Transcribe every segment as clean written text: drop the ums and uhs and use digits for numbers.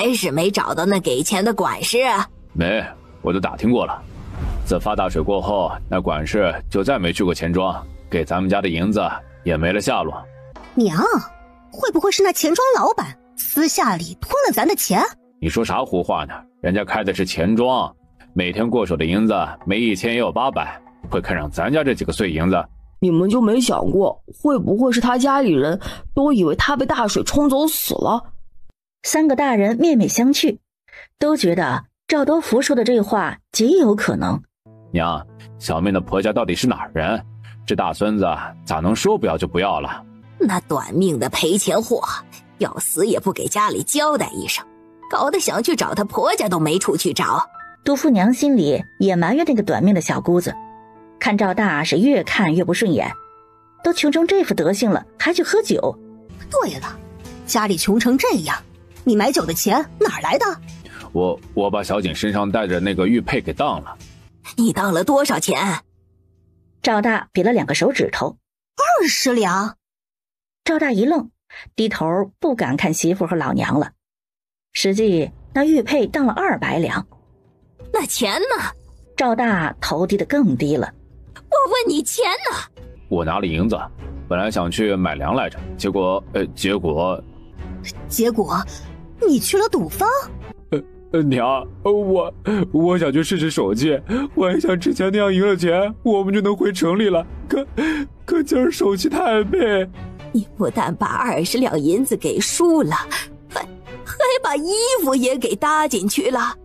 还是没找到那给钱的管事啊？没，我都打听过了。自发大水过后，那管事就再没去过钱庄，给咱们家的银子也没了下落。娘，会不会是那钱庄老板私下里吞了咱的钱？你说啥胡话呢？人家开的是钱庄，每天过手的银子没1000也有800，会肯让咱家这几个碎银子？你们就没想过，会不会是他家里人都以为他被大水冲走死了？3个大人面面相觑，都觉得赵多福说的这话极有可能。娘，小妹的婆家到底是哪儿人？这大孙子咋能说不要就不要了？那短命的赔钱货，要死也不给家里交代一声，搞得想去找她婆家都没处去找。杜夫娘心里也埋怨那个短命的小姑子，看赵大是越看越不顺眼，都穷成这副德行了，还去喝酒。对了，家里穷成这样，你买酒的钱哪儿来的？我把小景身上带着那个玉佩给当了。你当了多少钱？赵大比了2个手指头。20两。赵大一愣，低头不敢看媳妇和老娘了。实际那玉佩当了200两。那钱呢？赵大头低得更低了。我问你钱呢？我拿了银子，本来想去买粮来着，结果你去了赌坊？娘，我想去试试手气，万一像之前那样赢了钱，我们就能回城里了。可今儿手气太背。你不但把20两银子给输了，还把衣服也给搭进去了。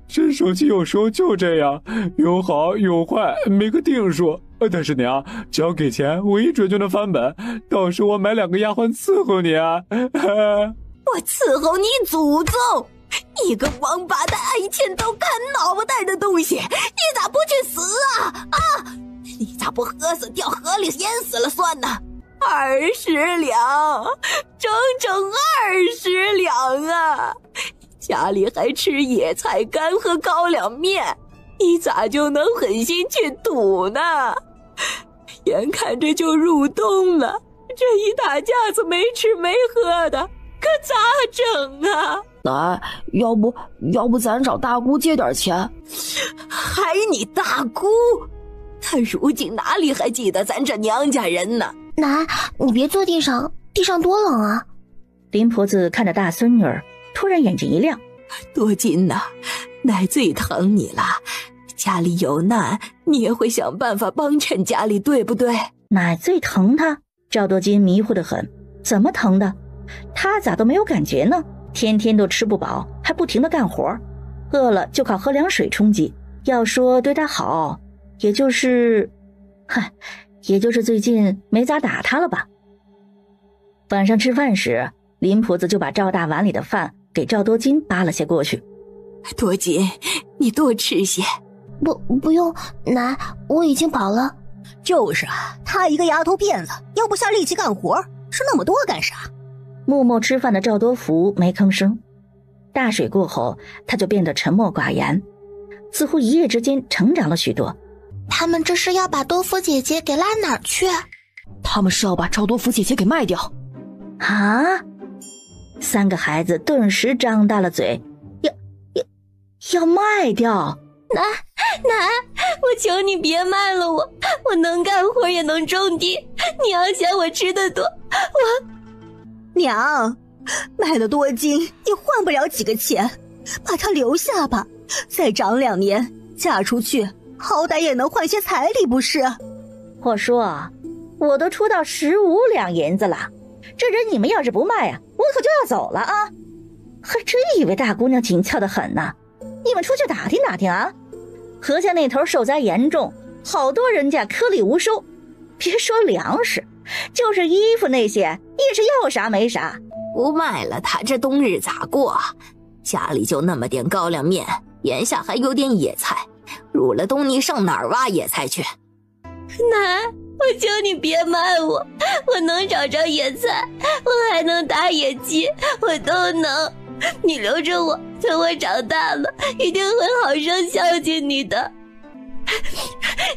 这手气有时候就这样，有好有坏，没个定数。但是娘，只要给钱，我一准就能翻本。到时我买2个丫鬟伺候你啊！我伺候你祖宗！你个王八蛋，挨千刀砍脑袋的东西，你咋不去死啊？你咋不喝死掉河里淹死了算呢？20两，整20两啊！家里还吃野菜干和高粱面，你咋就能狠心去赌呢？眼看着就入冬了，这一大家子没吃没喝的，可咋整啊？奶，要不咱找大姑借点钱？还你大姑？她如今哪里还记得咱这娘家人呢？奶，你别坐地上，地上多冷啊！林婆子看着大孙女儿，突然眼睛一亮。多金呐，奶最疼你了，家里有难，你也会想办法帮衬家里，对不对？奶最疼她？赵多金迷糊得很，怎么疼的？她咋都没有感觉呢？天天都吃不饱，还不停地干活，饿了就靠喝凉水充饥。要说对她好，也就是最近没咋打她了吧。晚上吃饭时，林婆子就把赵大碗里的饭给赵多金扒了些过去。多金，你多吃些。不用，奶，我已经饱了。就是啊，她一个丫头片子，要不下力气干活，吃那么多干啥？默默吃饭的赵多福没吭声。大水过后，他就变得沉默寡言，似乎一夜之间成长了许多。他们这是要把多福姐姐给拉哪儿去？他们是要把赵多福姐姐给卖掉。啊！3个孩子顿时张大了嘴，要卖掉？奶，我求你别卖了我能干活也能种地，你要嫌我吃的多，娘，卖了多金也换不了几个钱，把她留下吧，再长2年，嫁出去好歹也能换些彩礼不是？我说我都出到15两银子了，这人你们要是不卖啊，我可就要走了啊！还真以为大姑娘紧俏得很呢。你们出去打听打听啊，河下那头受灾严重，好多人家颗粒无收，别说粮食，就是衣服那些也是要啥没啥。不卖了他这冬日咋过？家里就那么点高粱面，眼下还有点野菜，入了冬你上哪儿挖野菜去？奶，我求你别卖我能找着野菜，我还能打野鸡，我都能。你留着我，等我长大了一定会好生孝敬你的。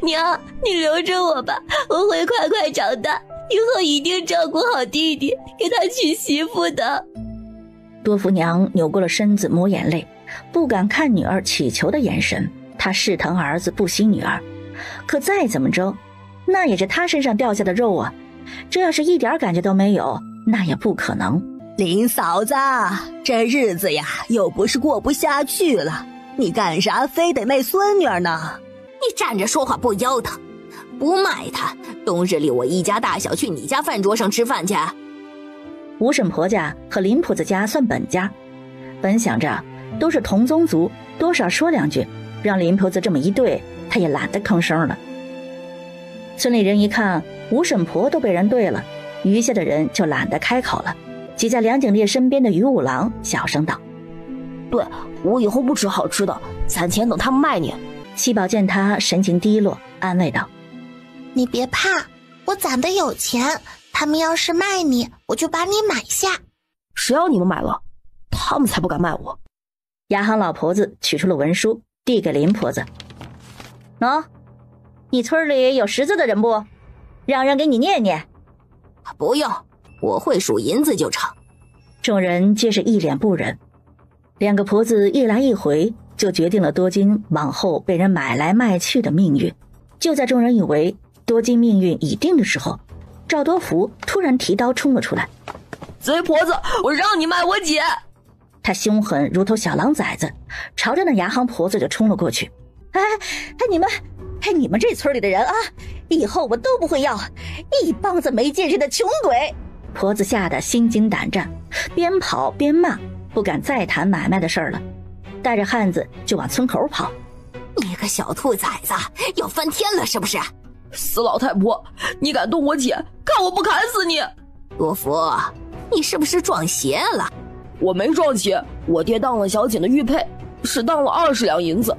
娘，你留着我吧，我会快快长大，以后一定照顾好弟弟，给他娶媳妇的。多福娘扭过了身子抹眼泪，不敢看女儿乞求的眼神。她视疼儿子不惜女儿，可再怎么着，那也是她身上掉下的肉啊，这要是一点感觉都没有，那也不可能。林嫂子，这日子呀又不是过不下去了，你干啥非得卖孙女呢？你站着说话不腰疼，不卖她，冬日里我一家大小去你家饭桌上吃饭去。吴婶婆家和林婆子家算本家，本想着都是同宗族，多少说两句，让林婆子这么一对，她也懒得吭声了。村里人一看吴婶婆都被人对了，余下的人就懒得开口了。挤在梁景烈身边的于五郎小声道：对，我以后不吃好吃的，攒钱等他们卖你。七宝见他神情低落，安慰道：你别怕，我攒的有钱，他们要是卖你，我就把你买下。谁要你们买了，他们才不敢卖我。牙行老婆子取出了文书，递给林婆子：喏，你村里有识字的人不？让人给你念念。不用，我会数银子就成。众人皆是一脸不忍。两个婆子一来一回，就决定了多金往后被人买来卖去的命运。就在众人以为多金命运已定的时候，赵多福突然提刀冲了出来：贼婆子，我让你卖我姐！他凶狠如头小狼崽子，朝着那牙行婆子就冲了过去。你们这村里的人啊，以后我都不会要，一帮子没见识的穷鬼！婆子吓得心惊胆战，边跑边骂，不敢再谈买卖的事儿了，带着汉子就往村口跑。你个小兔崽子，要翻天了是不是？死老太婆，你敢动我姐，看我不砍死你！多福，你是不是撞邪了？我没撞邪，我爹当了小景的玉佩，是当了20两银子。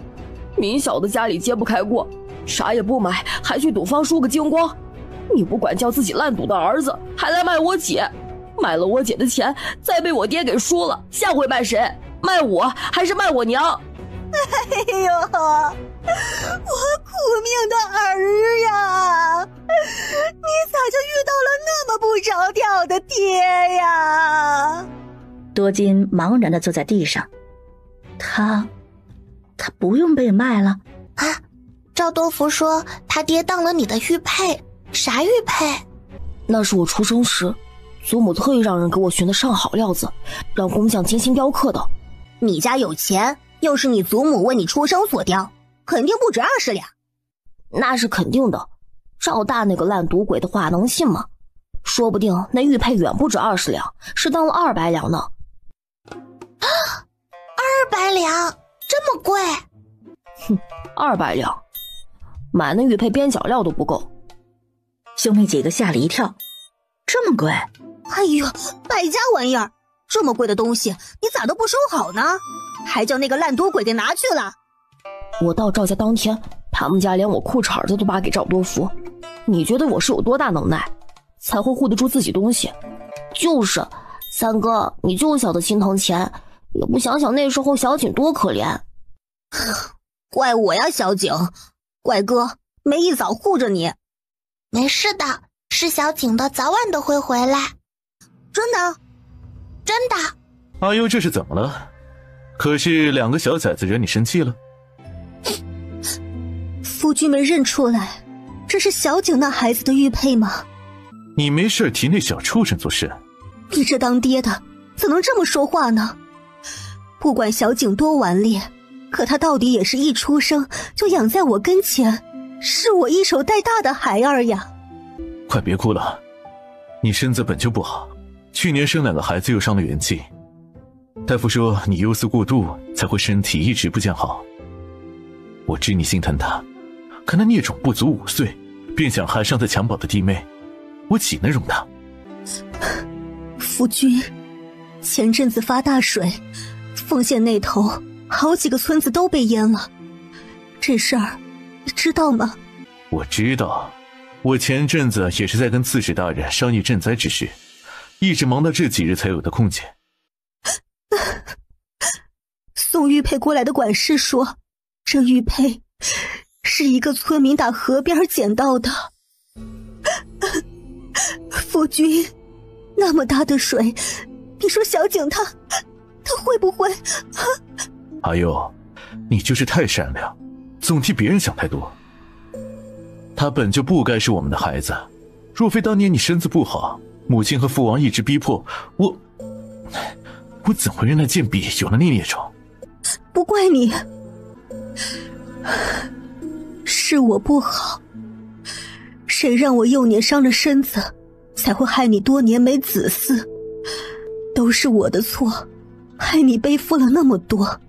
民小的家里揭不开锅，啥也不买，还去赌坊输个精光。你不管教自己烂赌的儿子，还来卖我姐，买了我姐的钱，再被我爹给输了，下回卖谁？卖我还是卖我娘？哎呦，我苦命的儿呀，你咋就遇到了那么不着调的爹呀？多金茫然地坐在地上，他不用被卖了啊？赵多福说他爹当了你的玉佩，啥玉佩？那是我出生时祖母特意让人给我寻的上好料子，让工匠精心雕刻的。你家有钱，又是你祖母为你出生所雕，肯定不止20两。那是肯定的，赵大那个烂赌鬼的话能信吗？说不定那玉佩远不止20两，是当了200两呢。200两，这么贵？哼，200两，买那玉佩边角料都不够。兄妹几个吓了一跳，这么贵？哎呦，败家玩意儿，这么贵的东西你咋都不收好呢？还叫那个烂赌鬼给拿去了。我到赵家当天，他们家连我裤衩子都扒给赵多福，你觉得我是有多大能耐，才会护得住自己东西？就是三哥，你就晓得心疼钱，也不想想那时候小景多可怜。怪我呀，小景，怪哥没一早护着你。没事的，是小景的，早晚都会回来。真的？真的。阿优这是怎么了？可是2个小崽子惹你生气了？夫君没认出来，这是小景那孩子的玉佩吗？你没事提那小畜生做事？你这当爹的怎能这么说话呢？不管小景多顽劣，可他到底也是一出生就养在我跟前，是我一手带大的孩儿呀。快别哭了，你身子本就不好，去年生2个孩子又伤了元气，大夫说你忧思过度才会身体一直不见好。我知你心疼他，可那孽种不足5岁便想害尚在襁褓的弟妹，我岂能容他？夫君，前阵子发大水，丰县那头好几个村子都被淹了，这事儿你知道吗？我知道，我前阵子也是在跟刺史大人商议赈灾之事，一直忙到这几日才有的空闲。送玉佩过来的管事说，这玉佩是一个村民打河边捡到的。夫君，那么大的水，你说小景他他会不会……阿佑，你就是太善良，总替别人想太多。他本就不该是我们的孩子，若非当年你身子不好，母亲和父王一直逼迫我怎会让那贱婢有了那孽种？不怪你，是我不好。谁让我幼年伤了身子，才会害你多年没子嗣，都是我的错，害你背负了那么多。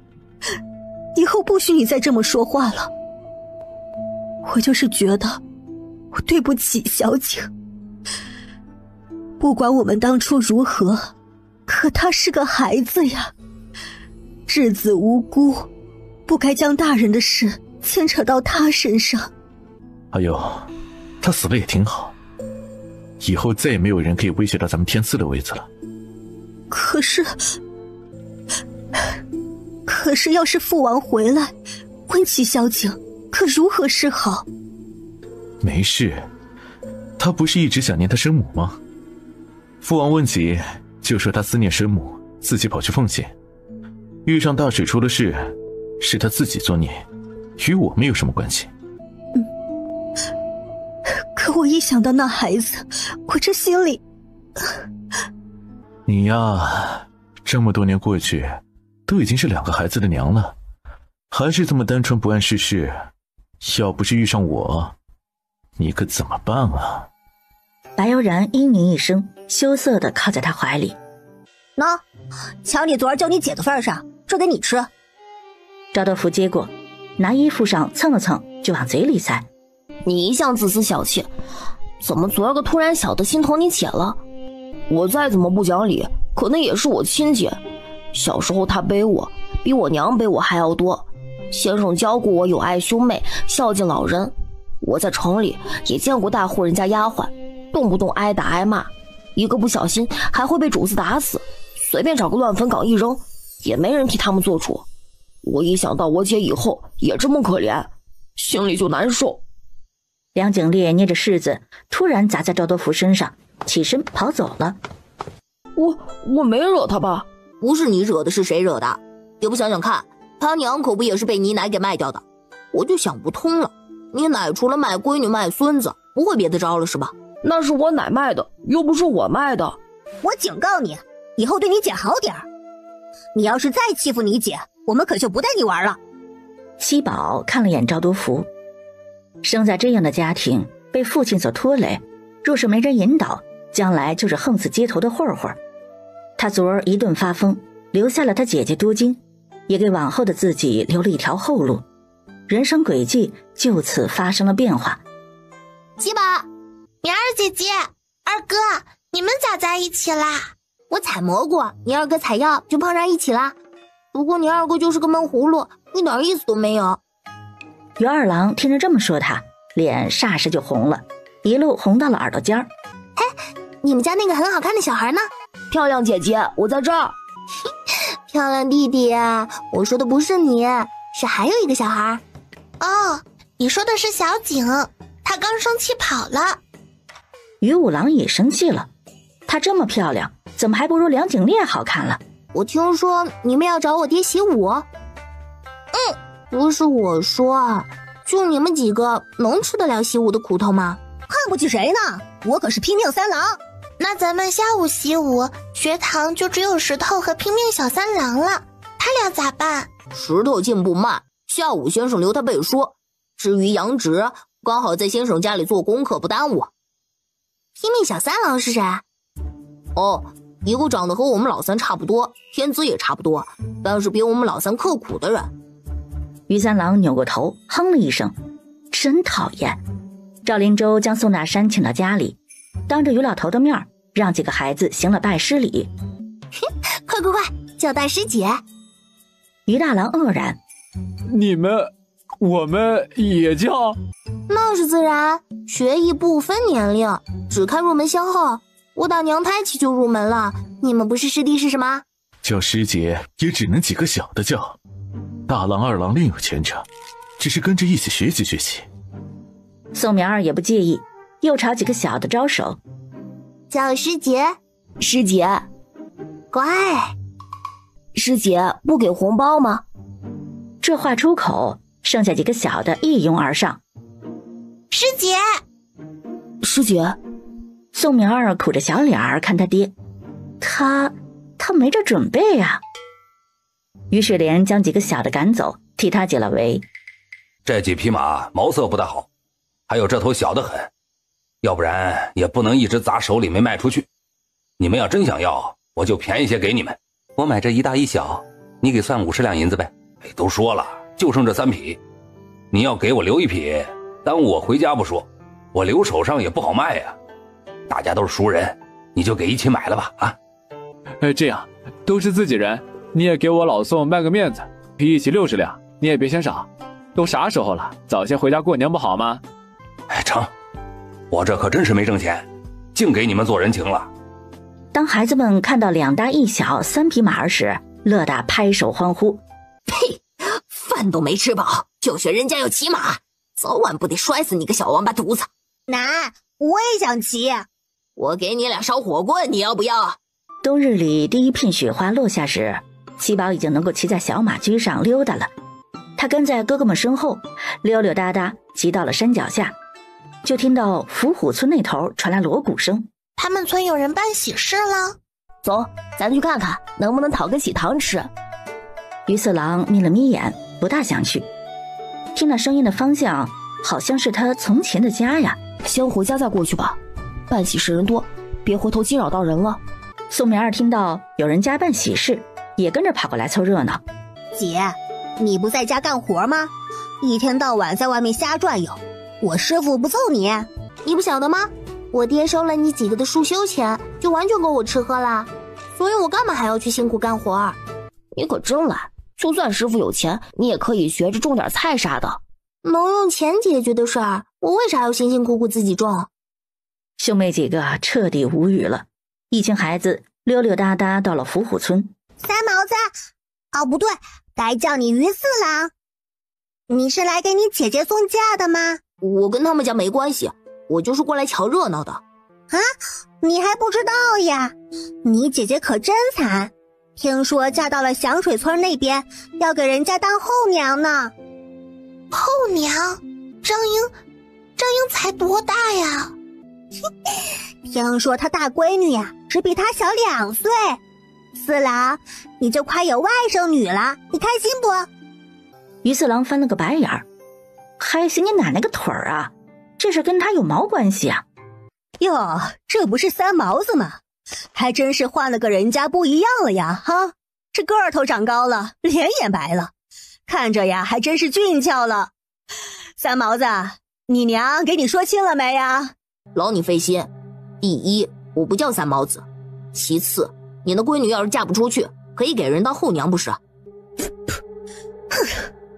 以后不许你再这么说话了。我就是觉得我对不起小景，不管我们当初如何，可他是个孩子呀，稚子无辜，不该将大人的事牵扯到他身上。阿佑，他死了也挺好，以后再也没有人可以威胁到咱们天赐的位子了。可是要是父王回来问起小景，可如何是好？没事，他不是一直想念他生母吗？父王问起，就说他思念生母，自己跑去奉献。遇上大水出了事，是他自己作孽，与我们有什么关系？可我一想到那孩子，我这心里……你呀，这么多年过去，都已经是2个孩子的娘了，还是这么单纯不谙世事。要不是遇上我，你可怎么办啊？白悠然嘤咛一声，羞涩地靠在他怀里。喏，瞧你昨儿救你姐的份上，这给你吃。赵德福接过，拿衣服上蹭了蹭，就往嘴里塞。你一向自私小气，怎么昨儿个突然晓得心疼你姐了？我再怎么不讲理，可那也是我亲姐。小时候她背我，比我娘背我还要多。先生教过我有爱兄妹，孝敬老人。我在城里也见过大户人家丫鬟，动不动挨打挨骂，一个不小心还会被主子打死，随便找个乱坟岗一扔，也没人替他们做主。我一想到我姐以后也这么可怜，心里就难受。梁景烈捏着柿子，突然砸在赵德福身上，起身跑走了。我没惹他吧？不是你惹的，是谁惹的？也不想想看，他娘可不也是被你奶给卖掉的？我就想不通了，你奶除了卖闺女卖孙子，不会别的招了是吧？那是我奶卖的，又不是我卖的。我警告你，以后对你姐好点儿。你要是再欺负你姐，我们可就不带你玩了。七宝看了眼赵德福，生在这样的家庭，被父亲所拖累，若是没人引导，将来就是横死街头的混混。他昨儿一顿发疯，留下了他姐姐多金，也给往后的自己留了一条后路，人生轨迹就此发生了变化。七宝，明儿姐姐，二哥，你们咋在一起啦？我采蘑菇，你二哥采药，就碰上一起啦。不过你二哥就是个闷葫芦，一点意思都没有。于二郎听着这么说他，脸霎时就红了，一路红到了耳朵尖儿。嘿，你们家那个很好看的小孩呢？漂亮姐姐，我在这儿。漂亮弟弟，我说的不是你，是还有一个小孩。哦，你说的是小景，他刚生气跑了。于五郎也生气了，她这么漂亮，怎么还不如梁景烈好看了？我听说你们要找我爹习武。不是我说啊，就你们几个能吃得了习武的苦头吗？看不起谁呢？我可是拼命三郎。那咱们下午习武，学堂就只有石头和拼命小三郎了，他俩咋办？石头进步慢，下午先生留他背书。至于杨直，刚好在先生家里做功课，不耽误。拼命小三郎是谁？哦，一个长得和我们老三差不多，天资也差不多，但是比我们老三刻苦的人。于三郎扭过头哼了一声，真讨厌。赵林洲将宋大山请到家里，当着于老头的面让几个孩子行了拜师礼。快，叫大师姐。于大郎愕然，我们也叫？那是自然，学艺不分年龄，只看入门先后。我打娘胎起就入门了，你们不是师弟是什么？叫师姐也只能几个小的叫，大郎二郎另有前程，只是跟着一起学习学习。宋苗儿也不介意，又朝几个小的招手，叫师姐。师姐，乖。师姐不给红包吗？这话出口，剩下几个小的一拥而上。师姐，师姐。宋明儿苦着小脸儿看他爹，他没这准备啊。于是连将几个小的赶走，替他解了围。这几匹马毛色不大好，还有这头小得很，要不然也不能一直砸手里没卖出去。你们要真想要，我就便宜些给你们。我买这一大一小，你给算50两银子呗。都说了，就剩这3匹，你要给我留1匹，耽误我回家不说，我留手上也不好卖呀。大家都是熟人，你就给一起买了吧啊！这样都是自己人，你也给我老宋卖个面子，一起60两，你也别嫌少。都啥时候了，早些回家过年不好吗？成，我这可真是没挣钱，净给你们做人情了。当孩子们看到2大1小3匹马儿时，乐得拍手欢呼。呸！饭都没吃饱，就学人家要骑马，早晚不得摔死你个小王八犊子！奶，我也想骑。我给你俩烧火棍，你要不要？冬日里第一片雪花落下时，七宝已经能够骑在小马驹上溜达了。他跟在哥哥们身后，溜溜达达骑到了山脚下，就听到伏虎村那头传来锣鼓声。他们村有人办喜事了。走，咱去看看能不能讨个喜糖吃。于四郎眯了眯眼，不大想去。听那声音的方向，好像是他从前的家呀。先回家再过去吧，办喜事人多，别回头惊扰到人了。宋明儿听到有人家办喜事，也跟着跑过来凑热闹。姐，你不在家干活吗？一天到晚在外面瞎转悠，我师傅不揍你？你不晓得吗？我爹收了你几个的束修钱，就完全够我吃喝啦，所以我干嘛还要去辛苦干活儿？你可真懒，就算师傅有钱，你也可以学着种点菜啥的。能用钱解决的事儿，我为啥要辛辛苦苦自己种？兄妹几个彻底无语了。一群孩子溜溜达达到了伏虎村。三毛子，哦不对，该叫你于四郎。你是来给你姐姐送嫁的吗？我跟他们家没关系，我就是过来瞧热闹的。啊，你还不知道呀？你姐姐可真惨，听说嫁到了响水村那边，要给人家当后娘呢。后娘？张英才多大呀？听说她大闺女呀，只比她小2岁。四郎，你就快有外甥女了，你开心不？于四郎翻了个白眼儿，还行你奶奶个腿儿啊！这事跟他有毛关系啊？哟，这不是三毛子吗？还真是换了个人家不一样了呀！哈，这个头长高了，脸也白了，看着呀还真是俊俏了。三毛子，你娘给你说清了没呀？劳你费心。第一，我不叫三毛子；其次，你那闺女要是嫁不出去，可以给人当后娘不是？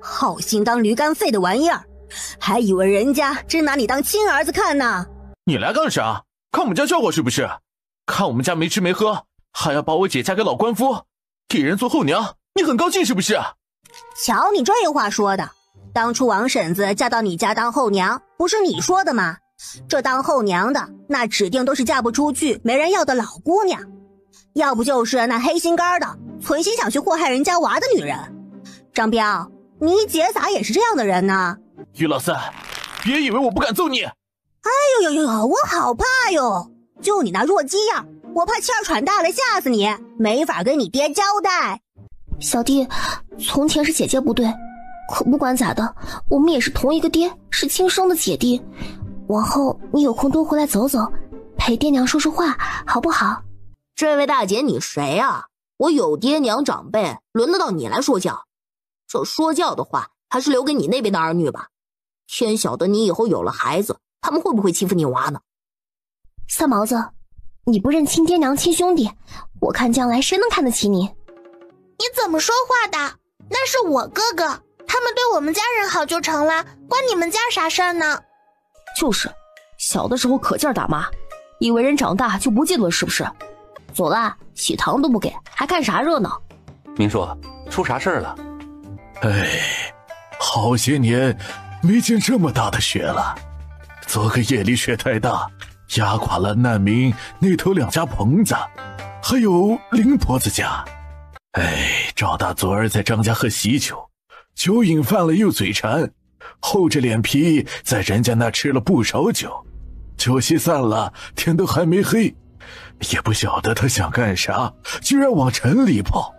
好心当驴肝肺的玩意儿，还以为人家真拿你当亲儿子看呢。你来干啥？看我们家笑话是不是？看我们家没吃没喝，还要把我姐嫁给老官夫，给人做后娘，你很高兴是不是？瞧你这话说的，当初王婶子嫁到你家当后娘，不是你说的吗？这当后娘的，那指定都是嫁不出去没人要的老姑娘，要不就是那黑心肝的，存心想去祸害人家娃的女人。张彪，你姐咋也是这样的人呢？于老三，别以为我不敢揍你。哎呦呦呦，我好怕哟！就你那弱鸡样，我怕气儿喘大了吓死你，没法跟你爹交代。小弟，从前是姐姐不对，可不管咋的，我们也是同一个爹，是亲生的姐弟。往后你有空多回来走走，陪爹娘说说话，好不好？这位大姐，你谁啊？我有爹娘长辈，轮得到你来说教？这说教的话，还是留给你那边的儿女吧。天晓得你以后有了孩子，他们会不会欺负你娃呢？三毛子，你不认亲爹娘亲兄弟，我看将来谁能看得起你？你怎么说话的？那是我哥哥，他们对我们家人好就成了，关你们家啥事儿呢？就是，小的时候可劲儿打骂，以为人长大就不记得了是不是？走了，喜糖都不给，还看啥热闹？明叔，出啥事儿了？哎，好些年没见这么大的雪了。昨个夜里雪太大，压垮了难民那头2家棚子，还有林婆子家。赵大昨儿在张家喝喜酒，酒瘾犯了又嘴馋，厚着脸皮在人家那吃了不少酒。酒席散了，天都还没黑，也不晓得他想干啥，居然往城里跑。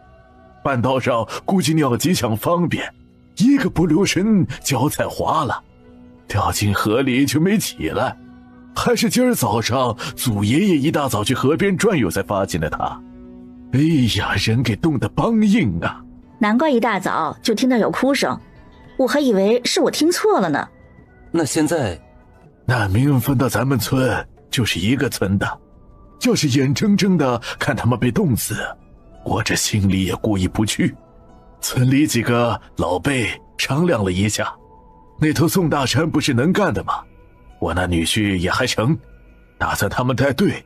半道上估计尿急抢方便，一个不留神脚踩滑了，掉进河里就没起来。还是今儿早上祖爷爷一大早去河边转悠才发现了他。哎呀，人给冻得梆硬啊！难怪一大早就听到有哭声，我还以为是我听错了呢。那现在，难民分到咱们村就是一个村的，要是眼睁睁的看他们被冻死，我这心里也过意不去。村里几个老辈商量了一下，那头宋大山不是能干的吗？我那女婿也还成，打算他们带队，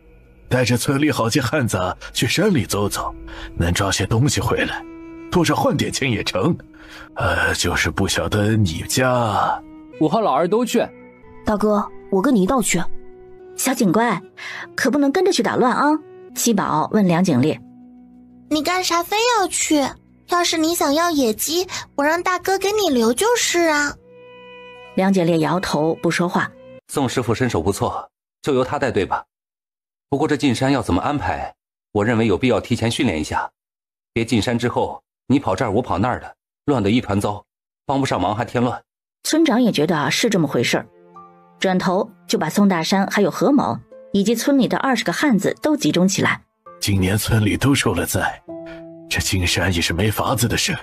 带着村里好些汉子去山里走走，能抓些东西回来，多少换点钱也成。就是不晓得你家。我和老二都去。大哥，我跟你一道去。小警官，可不能跟着去捣乱啊！七宝问梁景烈。你干啥非要去？要是你想要野鸡，我让大哥给你留就是啊。梁景烈摇头不说话。宋师傅身手不错，就由他带队吧。不过这进山要怎么安排，我认为有必要提前训练一下，别进山之后你跑这儿我跑那儿的，乱得一团糟，帮不上忙还添乱。村长也觉得是这么回事，转头就把宋大山还有何某以及村里的20个汉子都集中起来。今年村里都受了灾，这进山也是没法子的事，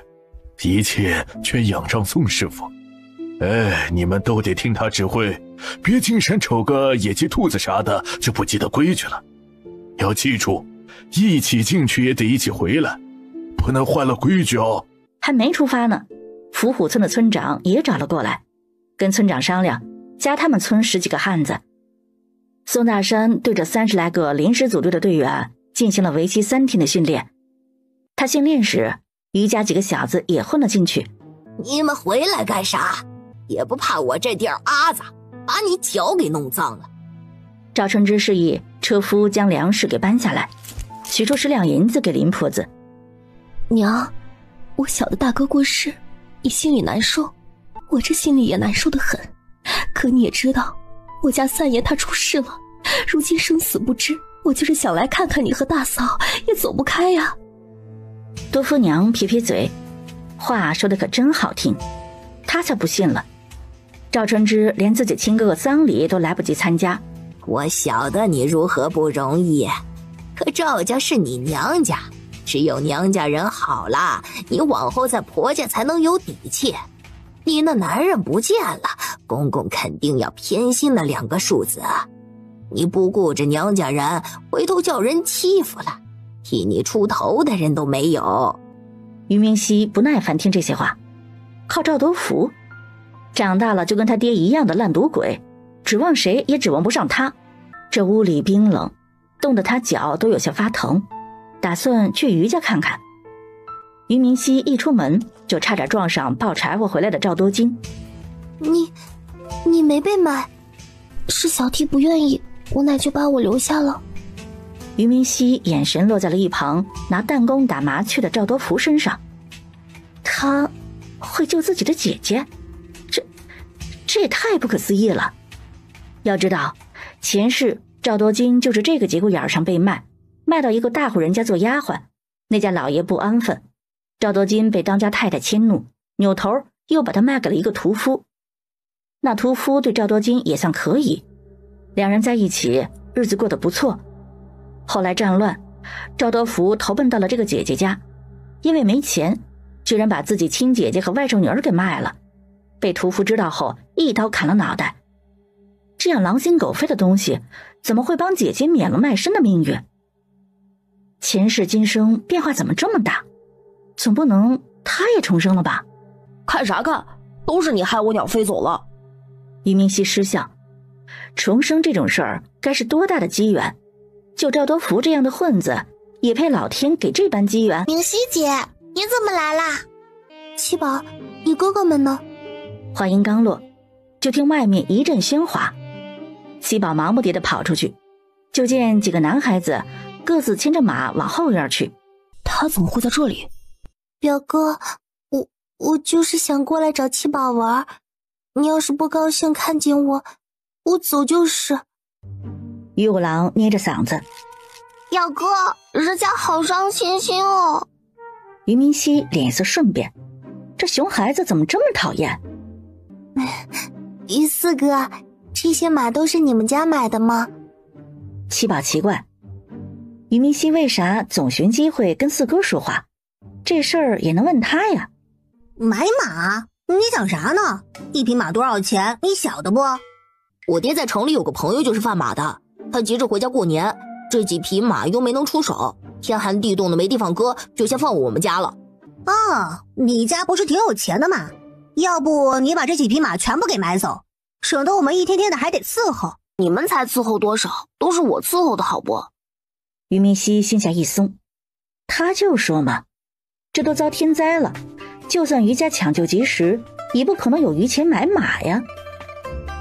一切全仰仗宋师傅。你们都得听他指挥，别进山瞅个野鸡兔子啥的就不记得规矩了。要记住，一起进去也得一起回来，不能坏了规矩哦。还没出发呢，伏虎村的村长也找了过来，跟村长商量加他们村10几个汉子。宋大山对着30来个临时组队的队员进行了为期3天的训练。他训练时，余家几个小子也混了进去。你们回来干啥？也不怕我这点阿子把你脚给弄脏了。赵春之示意车夫将粮食给搬下来，取出10两银子给林婆子。娘，我小的大哥过世，你心里难受，我这心里也难受得很。可你也知道，我家三爷他出事了，如今生死不知，我就是想来看看你和大嫂，也走不开呀。多夫娘撇撇嘴，话说的可真好听，她才不信了。赵春之连自己亲哥哥丧礼都来不及参加。我晓得你如何不容易，可赵家是你娘家，只有娘家人好了，你往后在婆家才能有底气。你那男人不见了，公公肯定要偏心那2个数字。你不顾着娘家人，回头叫人欺负了，替你出头的人都没有。于明熙不耐烦听这些话，靠赵德福长大了就跟他爹一样的烂赌鬼，指望谁也指望不上他。这屋里冰冷，冻得他脚都有些发疼，打算去余家看看。于明熙一出门就差点撞上抱柴火回来的赵多金。你没被买？是小弟不愿意，我奶就把我留下了。于明熙眼神落在了一旁拿弹弓打麻雀的赵多福身上。他会救自己的姐姐？这也太不可思议了。要知道，前世赵多金就是这个节骨眼上被卖到一个大户人家做丫鬟，那家老爷不安分，赵多金被当家太太迁怒，扭头又把他卖给了一个屠夫。那屠夫对赵多金也算可以，两人在一起日子过得不错。后来战乱，赵多福投奔到了这个姐姐家，因为没钱，居然把自己亲姐姐和外甥女儿给卖了，被屠夫知道后一刀砍了脑袋。这样狼心狗肺的东西怎么会帮姐姐免了卖身的命运？前世今生变化怎么这么大？总不能他也重生了吧？看啥看，都是你害我鸟飞走了。于明熙失笑，重生这种事儿该是多大的机缘，就赵多福这样的混子也配老天给这般机缘？明熙姐，你怎么来啦？七宝，你哥哥们呢？话音刚落，就听外面一阵喧哗。七宝忙不迭地跑出去，就见几个男孩子各自牵着马往后院去。他怎么会在这里？表哥，我就是想过来找七宝玩，你要是不高兴看见我走就是。于五郎捏着嗓子，表哥，人家好伤心哦。于明熙脸色瞬变，这熊孩子怎么这么讨厌？于四哥，这些马都是你们家买的吗？七宝奇怪，于明熙为啥总寻机会跟四哥说话？这事儿也能问他呀？买马？你讲啥呢？一匹马多少钱？你晓得不？我爹在城里有个朋友就是贩马的，他急着回家过年，这几匹马又没能出手，天寒地冻的没地方搁，就先放我们家了。你家不是挺有钱的吗？要不你把这几匹马全部给买走，省得我们一天天的还得伺候。你们才伺候多少，都是我伺候的好不？于明熙心下一松，他就说嘛，这都遭天灾了，就算于家抢救及时，也不可能有余钱买马呀。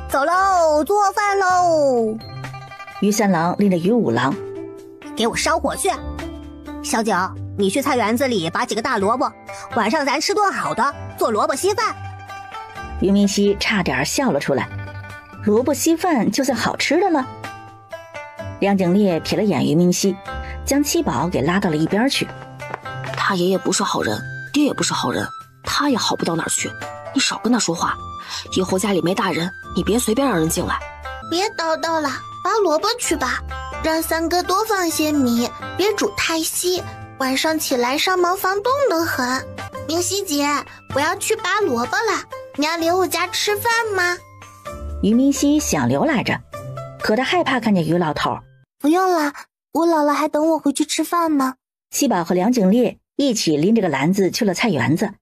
走喽，做饭喽！于三郎拎着于五郎，给我烧火去。小九，你去菜园子里拔几个大萝卜，晚上咱吃顿好的，做萝卜稀饭。于明熙差点笑了出来，萝卜稀饭就算好吃的了？梁景烈瞥了眼于明熙，将七宝给拉到了一边去。他爷爷不是好人，爹也不是好人，他也好不到哪儿去，你少跟他说话，以后家里没大人，你别随便让人进来。别叨叨了，拔萝卜去吧，让三哥多放些米，别煮太稀，晚上起来上茅房冻得很。明熙姐，我要去拔萝卜了，你要留我家吃饭吗？于明熙想留来着，可他害怕看见于老头。不用了，我姥姥还等我回去吃饭呢。七宝和梁景烈一起拎着个篮子去了菜园子。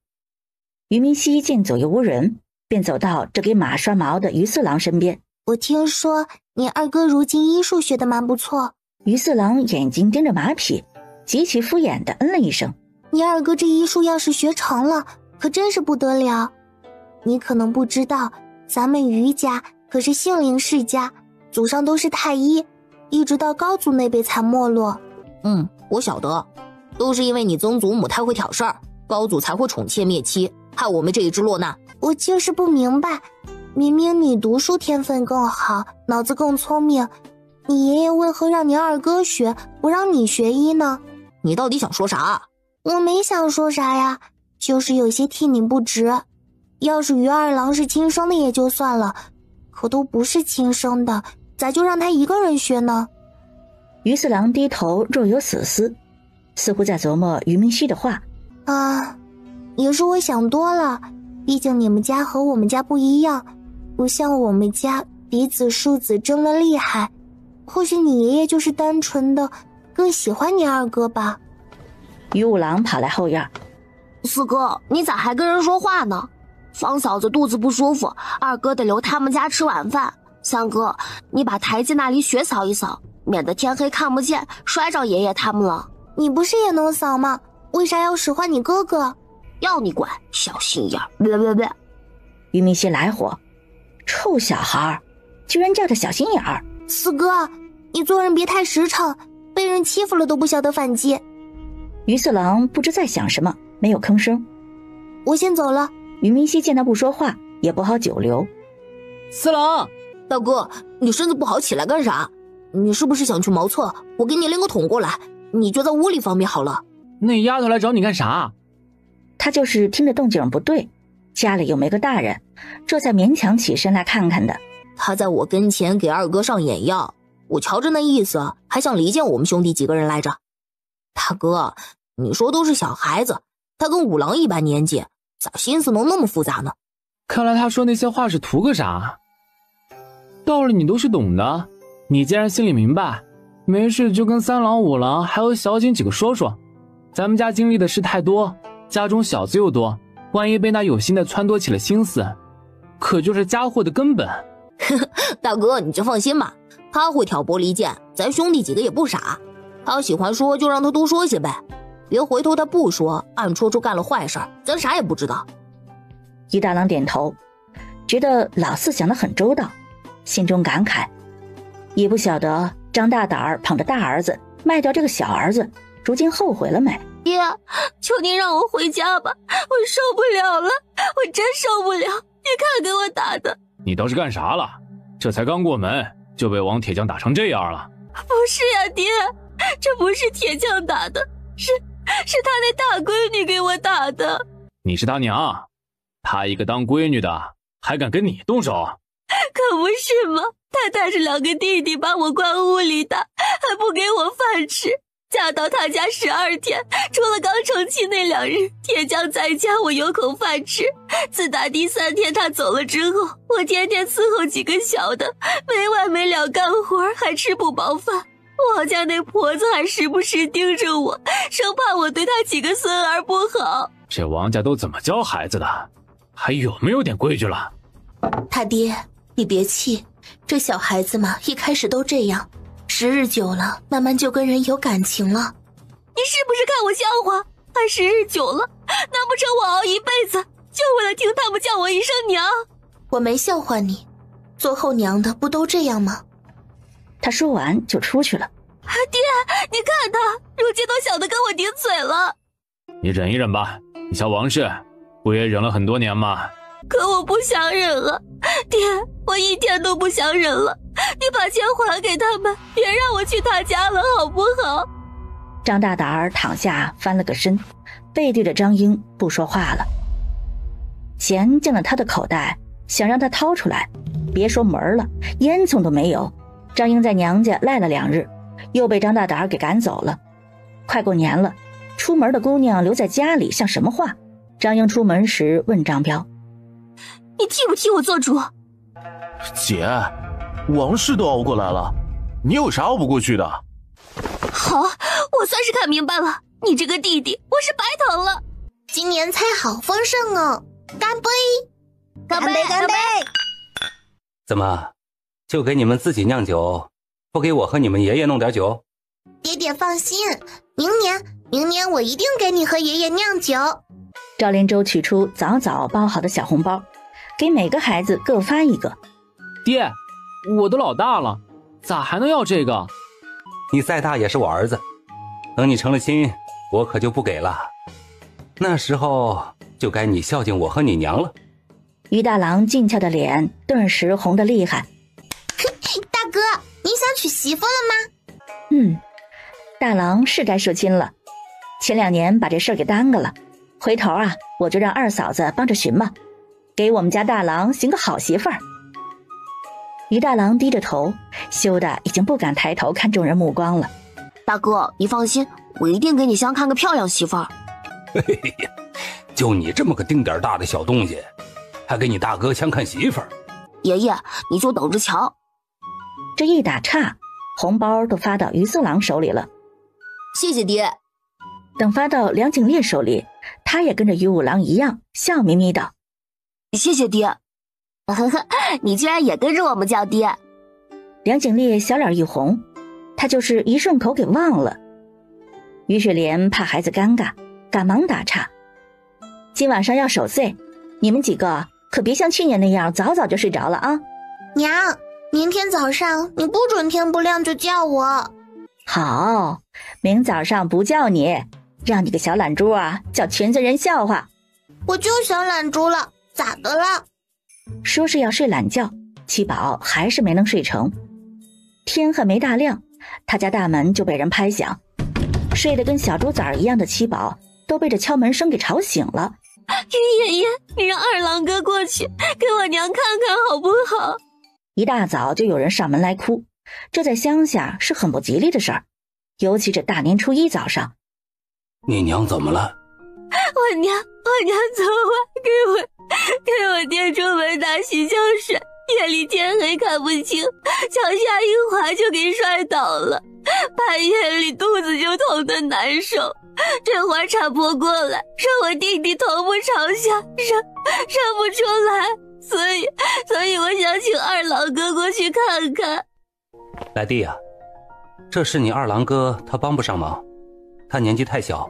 于明熙见左右无人，便走到这给马刷毛的于四郎身边。我听说你二哥如今医术学得蛮不错。于四郎眼睛盯着马匹，极其敷衍地嗯了一声。你二哥这医术要是学成了，可真是不得了。你可能不知道，咱们于家可是姓林世家，祖上都是太医，一直到高祖那辈才没落。我晓得，都是因为你曾祖母太会挑事儿，高祖才会宠妾灭妻，害我们这一支落难。我就是不明白，明明你读书天分更好，脑子更聪明，你爷爷为何让你二哥学，不让你学医呢？你到底想说啥？我没想说啥呀，就是有些替你不值。要是于二郎是亲生的也就算了，可都不是亲生的，咋就让他一个人学呢？于四郎低头若有所思，似乎在琢磨于明熙的话。也是我想多了，毕竟你们家和我们家不一样，不像我们家嫡子庶子争了厉害，或许你爷爷就是单纯的更喜欢你二哥吧。于五郎跑来后院。四哥，你咋还跟人说话呢？方嫂子肚子不舒服，二哥得留他们家吃晚饭。三哥，你把台阶那里雪扫一扫，免得天黑看不见，摔着爷爷他们了。你不是也能扫吗？为啥要使唤你哥哥？要你管，小心眼儿！于明熙来火，臭小孩，居然叫他小心眼儿！四哥，你做人别太实诚，被人欺负了都不晓得反击。于四郎不知在想什么，没有吭声。我先走了。于明熙见他不说话，也不好久留。四郎，大哥，你身子不好起来干啥？你是不是想去茅厕？我给你拎个桶过来，你就在屋里方便好了。那丫头来找你干啥？他就是听着动静不对，家里又没个大人，这才勉强起身来看看的。他在我跟前给二哥上眼药，我瞧着那意思，还想离间我们兄弟几个人来着。大哥，你说都是小孩子，他跟五郎一般年纪，咋心思能那么复杂呢？看来他说那些话是图个啥？道理你都是懂的，你既然心里明白，没事就跟三郎、五郎还有小景几个说说。咱们家经历的事太多，家中小子又多，万一被那有心的撺掇起了心思，可就是家祸的根本。大哥，你就放心吧，他会挑拨离间，咱兄弟几个也不傻。他喜欢说就让他多说些呗，别回头他不说，暗戳戳干了坏事，咱啥也不知道。于大郎点头，觉得老四想得很周到，心中感慨，也不晓得张大胆儿捧着大儿子卖掉这个小儿子，如今后悔了没？爹，求您让我回家吧，我受不了了，我真受不了！你看给我打的。你倒是干啥了？这才刚过门就被王铁匠打成这样了。不是呀，爹，这不是铁匠打的，是他那大闺女给我打的。你是他娘，他一个当闺女的还敢跟你动手？可不是吗？他带着2个弟弟把我关屋里打，还不给我饭吃。嫁到他家12天，除了刚成亲那2日，铁匠在家我有口饭吃。自打第3天他走了之后，我天天伺候几个小的，没完没了干活，还吃不饱饭。王家那婆子还时不时盯着我，生怕我对他几个孙儿不好。这王家都怎么教孩子的？还有没有点规矩了？他爹，你别气，这小孩子嘛，一开始都这样，时日久了，慢慢就跟人有感情了。你是不是看我笑话？还时日久了，难不成我熬一辈子，就为了听他们叫我一声娘？我没笑话你，做后娘的不都这样吗？他说完就出去了。爹，你看他，如今都晓得跟我顶嘴了。你忍一忍吧，你家王氏不也忍了很多年吗？可我不想忍了，爹，我一天都不想忍了。你把钱还给他们，别让我去他家了，好不好？张大胆儿躺下翻了个身，背对着张英不说话了。钱进了他的口袋，想让他掏出来，别说门了，烟囱都没有。张英在娘家赖了2日，又被张大胆儿给赶走了。快过年了，出门的姑娘留在家里像什么话？张英出门时问张彪：你替不替我做主？姐，王氏都熬过来了，你有啥熬不过去的？好，我算是看明白了，你这个弟弟我是白疼了。今年菜好丰盛哦，干杯！干杯！干杯！怎么，就给你们自己酿酒，不给我和你们爷爷弄点酒？爹爹放心，明年我一定给你和爷爷酿酒。赵连洲取出早早包好的小红包，给每个孩子各发1个。爹，我都老大了，咋还能要这个？你再大也是我儿子，等你成了亲，我可就不给了。那时候就该你孝敬我和你娘了。于大郎俊俏的脸顿时红得厉害。大哥，你想娶媳妇了吗？大郎是该说亲了，前2年把这事儿给耽搁了，回头啊，我就让二嫂子帮着寻吧，给我们家大郎寻个好媳妇儿。于大郎低着头，羞得已经不敢抬头看众人目光了。大哥，你放心，我一定给你相看个漂亮媳妇儿。嘿嘿呀，就你这么个丁点大的小东西，还给你大哥相看媳妇儿？爷爷，你就等着瞧。这一打岔，红包都发到于四郎手里了。谢谢爹。等发到梁景烈手里，他也跟着于五郎一样笑眯眯道：谢谢爹。呵呵，你居然也跟着我们叫爹。梁景烈小脸一红，他就是一顺口给忘了。于雪莲怕孩子尴尬，赶忙打岔：今晚上要守岁，你们几个可别像去年那样早早就睡着了啊。娘，明天早上你不准天不亮就叫我。好，明早上不叫你，让你个小懒猪啊叫全村人笑话。我就小懒猪了，咋的了？说是要睡懒觉，七宝还是没能睡成。天还没大亮，他家大门就被人拍响，睡得跟小猪崽一样的七宝都被这敲门声给吵醒了。于爷爷，你让二郎哥过去给我娘看看好不好？一大早就有人上门来哭，这在乡下是很不吉利的事儿，尤其这大年初一早上。你娘怎么了？我娘昨晚给我爹出门打洗脚水，夜里天黑看不清，脚下一滑就给摔倒了，半夜里肚子就痛得难受，这会儿产婆过来说我弟弟头部朝下，生不出来，所以我想请二郎哥过去看看。来弟啊，这是你二郎哥，他帮不上忙，他年纪太小，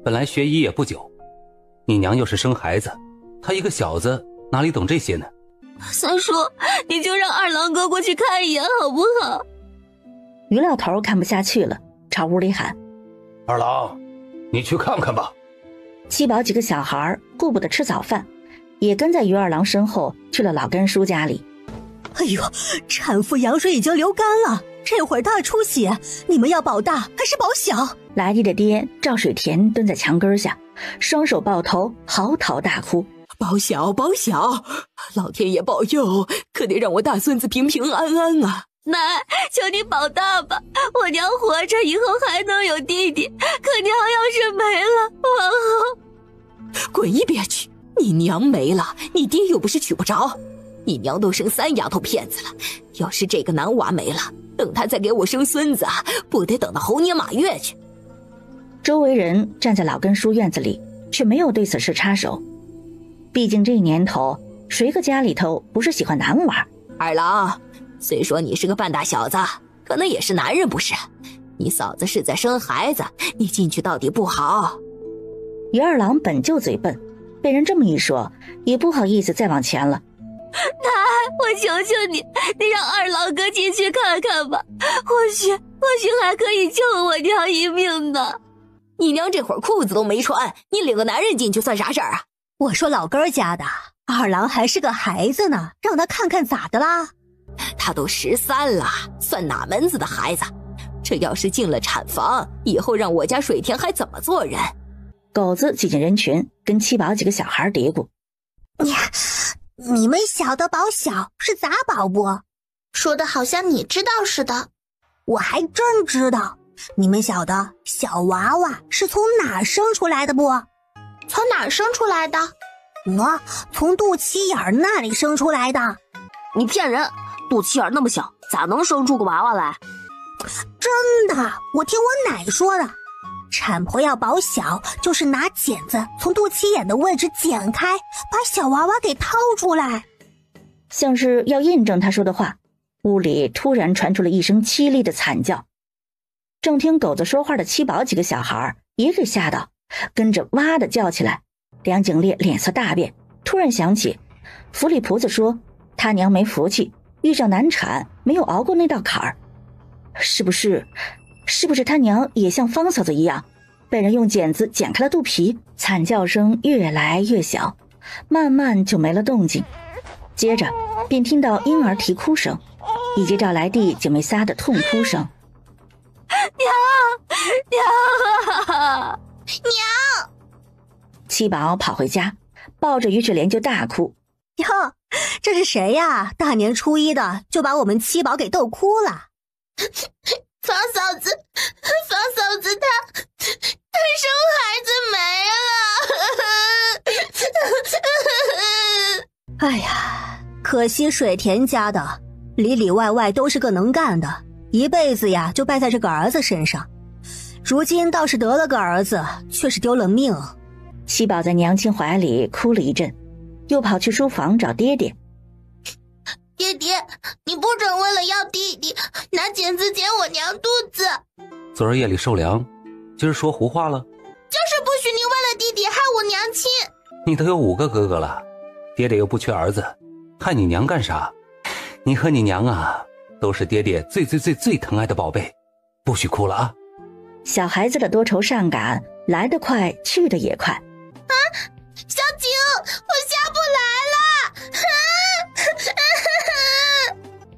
本来学医也不久，你娘又是生孩子，他一个小子哪里懂这些呢？三叔，你就让二郎哥过去看一眼好不好？于老头看不下去了，朝屋里喊：二郎，你去看看吧。七宝几个小孩顾不得吃早饭，也跟在于二郎身后去了老根叔家里。哎呦，产妇羊水已经流干了，这会儿大出血，你们要保大还是保小？来弟的爹赵水田蹲在墙根下，双手抱头嚎啕大哭。保小保小，老天爷保佑，可得让我大孙子平平安安啊！奶，求你保大吧，我娘活着以后还能有弟弟，可娘要是没了，往后……滚一边去！你娘没了，你爹又不是娶不着，你娘都生3丫头片子了，要是这个男娃没了，等她再给我生孙子，不得等到猴年马月去。周围人站在老根叔院子里，却没有对此事插手。毕竟这年头，谁个家里头不是喜欢男娃？二郎，虽说你是个半大小子，可能也是男人不是？你嫂子是在生孩子，你进去到底不好。于二郎本就嘴笨，被人这么一说，也不好意思再往前了。奶，我求求你，你让二郎哥进去看看吧，或许还可以救我娘一命呢。你娘这会儿裤子都没穿，你领个男人进去算啥事儿啊？我说老根家的，二郎还是个孩子呢，让他看看咋的啦？他都13了，算哪门子的孩子？这要是进了产房，以后让我家水田还怎么做人？狗子挤进人群，跟七宝几个小孩嘀咕：你们小的保小是咋保不？说的好像你知道似的。我还真知道，你们晓得小娃娃是从哪生出来的不？从哪儿生出来的？从肚脐眼那里生出来的。你骗人，肚脐眼那么小，咋能生出个娃娃来？真的，我听我奶说的。产婆要保小，就是拿剪子从肚脐眼的位置剪开，把小娃娃给掏出来。像是要印证他说的话，屋里突然传出了一声凄厉的惨叫。正听狗子说话的七宝几个小孩也给吓到，跟着哇的叫起来。梁景烈脸色大变，突然想起府里婆子说他娘没福气，遇上难产，没有熬过那道坎儿。是不是他娘也像方嫂子一样，被人用剪子剪开了肚皮？惨叫声越来越小，慢慢就没了动静。接着便听到婴儿啼哭声，以及赵来弟姐妹仨的痛哭声。娘！七宝跑回家，抱着于雪莲就大哭。哟，这是谁呀？大年初一的就把我们七宝给逗哭了。方嫂子她生孩子没了。哎呀，可惜水田家的里里外外都是个能干的，一辈子呀就败在这个儿子身上。如今倒是得了个儿子，却是丢了命。七宝在娘亲怀里哭了一阵，又跑去书房找爹爹。爹爹，你不准为了要弟弟拿剪子剪我娘肚子。昨儿夜里受凉，今儿说胡话了？就是不许你为了弟弟害我娘亲。你都有5个哥哥了，爹爹又不缺儿子，害你娘干啥？你和你娘啊，都是爹爹最疼爱的宝贝，不许哭了啊！小孩子的多愁善感来得快，去得也快。小景，我下不来了。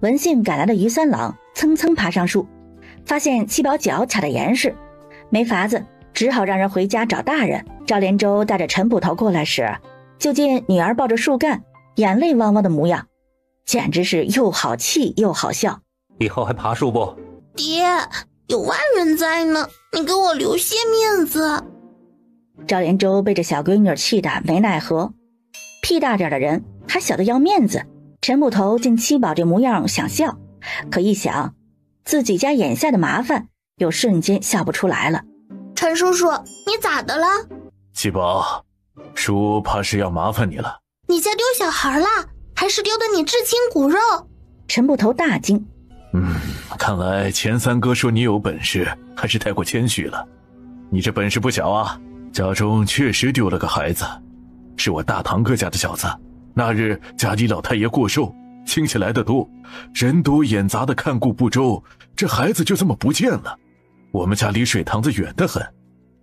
闻信赶来的于三郎蹭蹭爬上树，发现七宝脚卡得严实，没法子，只好让人回家找大人。赵连洲带着陈捕头过来时，就见女儿抱着树干，眼泪汪汪的模样，简直是又好气又好笑。以后还爬树不？爹，有外人在呢，你给我留些面子。赵连洲被这小闺女气得没奈何，屁大点的人还小得要面子。陈捕头见七宝这模样想笑，可一想自己家眼下的麻烦，又瞬间笑不出来了。陈叔叔，你咋的了？七宝，叔怕是要麻烦你了。你家丢小孩啦？还是丢的你至亲骨肉？陈捕头大惊。看来前3哥说你有本事，还是太过谦虚了。你这本事不小啊，家中确实丢了个孩子，是我大堂哥家的小子。那日家里老太爷过寿，亲戚来的多，人多眼杂的看顾不周，这孩子就这么不见了。我们家离水塘子远得很，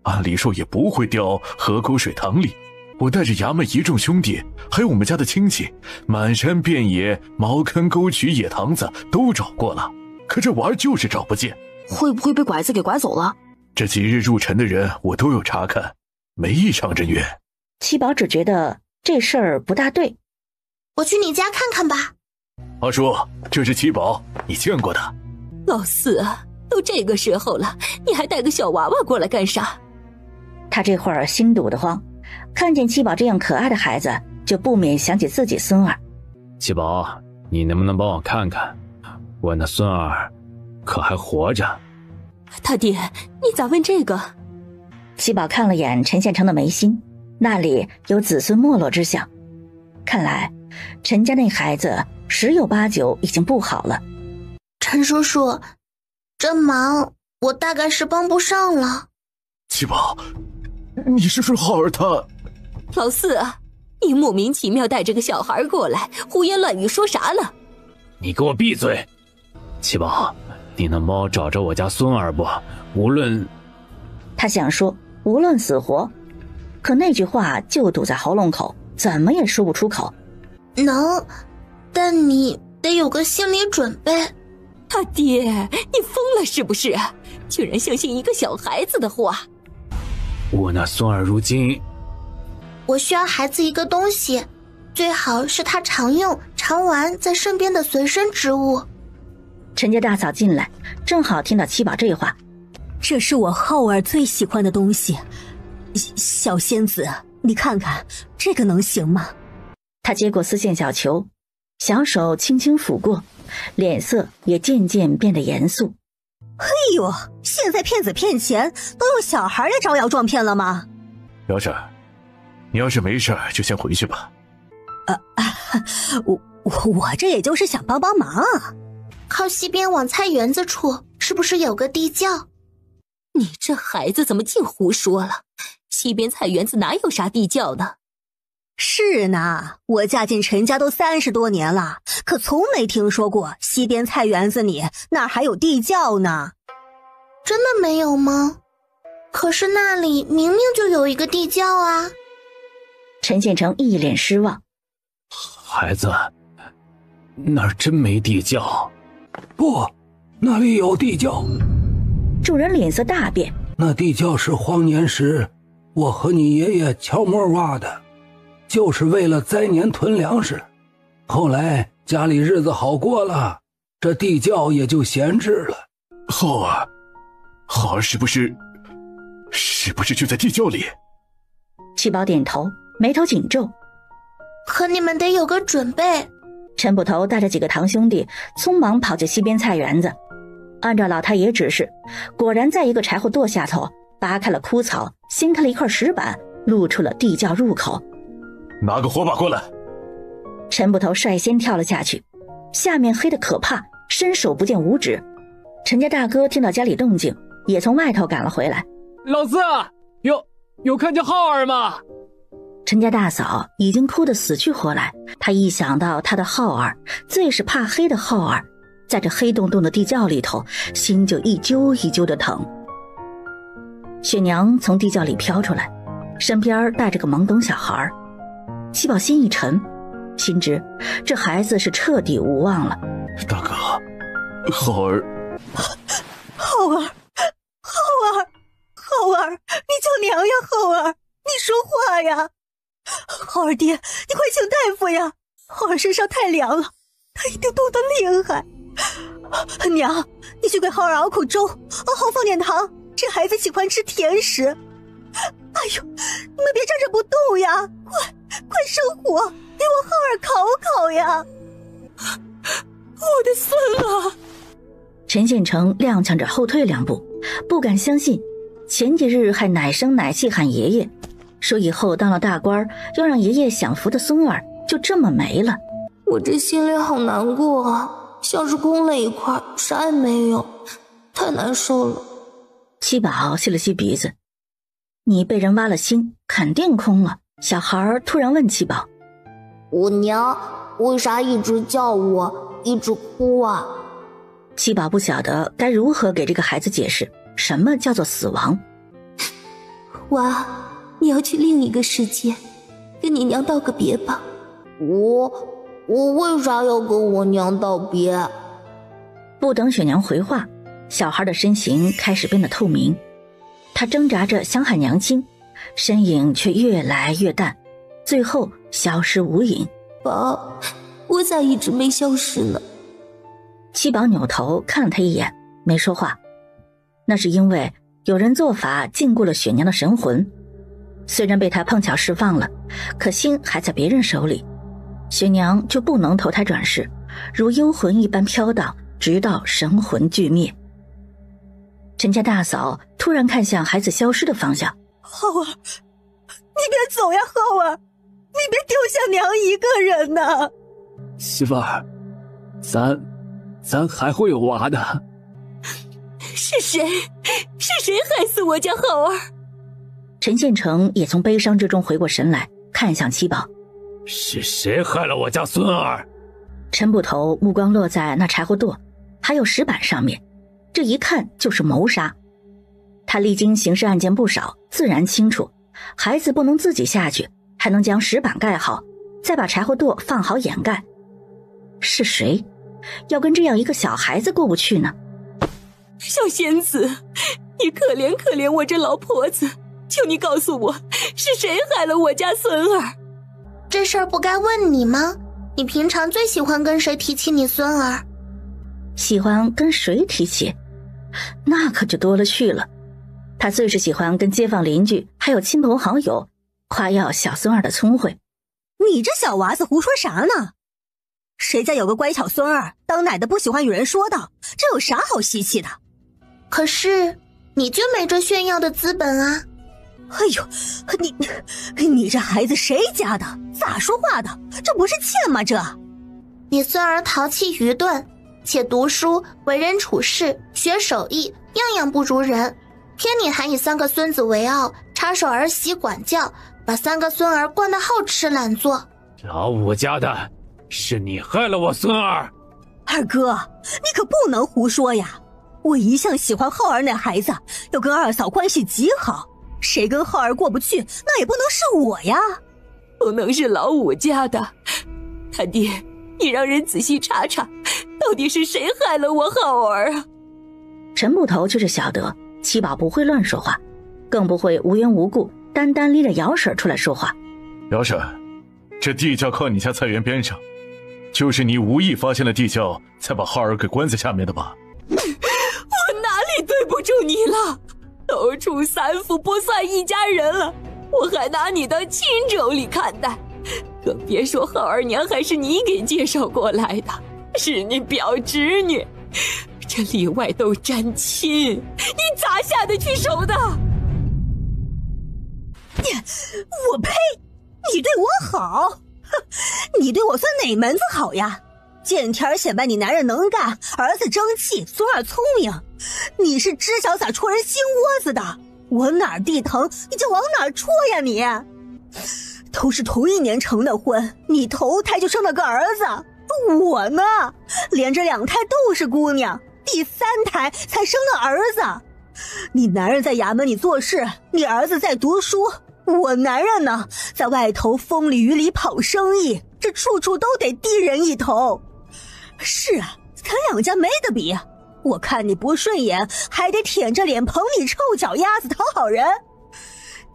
按理说也不会掉河口水塘里。我带着衙门一众兄弟，还有我们家的亲戚，满山遍野、茅坑沟渠、野塘子都找过了，可这娃儿就是找不见。会不会被拐子给拐走了？这几日入城的人我都有查看，没异常人员。七宝只觉得这事儿不大对。我去你家看看吧。阿叔，这是七宝，你见过的。老四啊，都这个时候了，你还带个小娃娃过来干啥？他这会儿心堵得慌，看见七宝这样可爱的孩子，就不免想起自己孙儿。七宝，你能不能帮我看看，我那孙儿可还活着？他爹，你咋问这个？七宝看了眼陈县城的眉心，那里有子孙没落之象，看来陈家那孩子十有八九已经不好了。陈叔叔，这忙我大概是帮不上了。七宝，你是说浩儿他……老四啊，你莫名其妙带着个小孩过来，胡言乱语说啥呢？你给我闭嘴！七宝，你能帮我找着我家孙儿不？无论……他想说无论死活，可那句话就堵在喉咙口，怎么也说不出口。能，但你得有个心理准备。他爹，你疯了是不是？居然相信一个小孩子的话。我那孙儿如今……我需要孩子一个东西，最好是他常用常玩在身边的随身之物。陈家大嫂进来，正好听到七宝这话。这是我浩儿最喜欢的东西，小仙子，你看看这个能行吗？他接过丝线小球，小手轻轻抚过，脸色也渐渐变得严肃。哎呦，现在骗子骗钱都用小孩来招摇撞骗了吗？姚婶，你要是没事就先回去吧。我这也就是想帮帮忙啊。靠西边往菜园子处是不是有个地窖？你这孩子怎么净胡说了？西边菜园子哪有啥地窖的？是呢，我嫁进陈家都30多年了，可从没听说过西边菜园子里哪还有地窖呢。真的没有吗？可是那里明明就有一个地窖啊。陈县城一脸失望。孩子，那儿真没地窖。不，那里有地窖。众人脸色大变。那地窖是荒年时我和你爷爷悄摸挖的，就是为了灾年囤粮食。后来家里日子好过了，这地窖也就闲置了。浩儿是不是就在地窖里？七宝点头，眉头紧皱。可你们得有个准备。陈捕头带着几个堂兄弟匆忙跑进西边菜园子，按照老太爷指示，果然在一个柴火垛下头扒开了枯草，掀开了一块石板，露出了地窖入口。拿个火把过来。陈捕头率先跳了下去，下面黑得可怕，伸手不见五指。陈家大哥听到家里动静，也从外头赶了回来。老四，有看见浩儿吗？陈家大嫂已经哭得死去活来，她一想到她的浩儿，最是怕黑的浩儿，在这黑洞洞的地窖里头，心就一揪一揪的疼。雪娘从地窖里飘出来，身边带着个懵懂小孩。七宝心一沉，心知这孩子是彻底无望了。大哥，浩儿，你叫娘呀，浩儿，你说话呀！浩儿爹，你快请大夫呀！浩儿身上太凉了，他一定冻得厉害。娘，你去给浩儿熬口粥，好放点糖，这孩子喜欢吃甜食。哎呦，你们别站着不动呀，快生火，给我浩儿烤烤呀！我的孙啊！陈县城踉跄着后退2步，不敢相信前几日还奶声奶气喊爷爷，说以后当了大官要让爷爷享福的孙儿就这么没了。我这心里好难过啊，像是空了一块，啥也没有，太难受了。七宝吸了吸鼻子，你被人挖了心，肯定空了。小孩突然问七宝，我娘为啥一直叫我，一直哭啊？七宝不晓得该如何给这个孩子解释什么叫做死亡。娃，你要去另一个世界，跟你娘道个别吧。我为啥要跟我娘道别？不等雪娘回话，小孩的身形开始变得透明，他挣扎着想喊娘亲，身影却越来越淡，最后消失无影。宝，我咋一直没消失呢？七宝扭头看了他一眼，没说话。那是因为有人做法禁锢了雪娘的神魂，虽然被他碰巧释放了，可心还在别人手里，雪娘就不能投胎转世，如幽魂一般飘荡，直到神魂俱灭。陈家大嫂突然看向孩子消失的方向。浩儿，你别走呀，浩儿，你别丢下娘一个人呐。媳妇儿，咱还会有娃的。是谁害死我家浩儿？陈县城也从悲伤之中回过神来，看向七宝。是谁害了我家孙儿？陈捕头目光落在那柴火垛还有石板上面，这一看就是谋杀。他历经刑事案件不少，自然清楚孩子不能自己下去，还能将石板盖好，再把柴火垛放好掩盖。是谁要跟这样一个小孩子过不去呢？小仙子，你可怜可怜我这老婆子，求你告诉我，是谁害了我家孙儿？这事儿不该问你吗？你平常最喜欢跟谁提起你孙儿？喜欢跟谁提起？那可就多了去了。他最是喜欢跟街坊邻居还有亲朋好友夸耀小孙儿的聪慧。你这小娃子胡说啥呢？谁家有个乖巧孙儿，当奶的不喜欢与人说道，这有啥好稀奇的？可是你就没这炫耀的资本啊。哎呦，你这孩子谁家的？咋说话的？这不是欠吗？这你孙儿淘气愚钝，且读书为人处事学手艺样样不如人，偏你还以3个孙子为傲，插手儿媳管教，把3个孙儿惯得好吃懒做。老五家的，是你害了我孙儿。二哥，你可不能胡说呀！我一向喜欢浩儿那孩子，又跟二嫂关系极好，谁跟浩儿过不去，那也不能是我呀。不能是老五家的。他爹，你让人仔细查查，到底是谁害了我浩儿啊？陈捕头就是晓得七宝不会乱说话，更不会无缘无故单单拎着姚婶出来说话。姚婶，这地窖靠你家菜园边上，就是你无意发现了地窖，才把浩儿给关在下面的吧？我哪里对不住你了？都出3府不算一家人了，我还拿你当亲妯娌看待，更别说浩儿娘还是你给介绍过来的，是你表侄女，这里外都沾亲，你咋下得去手的？我呸！你对我好，你对我算哪门子好呀？见天显摆你男人能干，儿子争气，孙儿聪明，你是知晓咋戳人心窝子的。我哪儿地疼你就往哪儿戳呀你！都是同一年成的婚，你头胎就生了个儿子，我呢连着2胎都是姑娘，第3胎才生了儿子。你男人在衙门里做事，你儿子在读书，我男人呢在外头风里雨里跑生意，这处处都得低人一头。是啊，咱2家没得比，我看你不顺眼，还得舔着脸捧你臭脚丫子讨好人。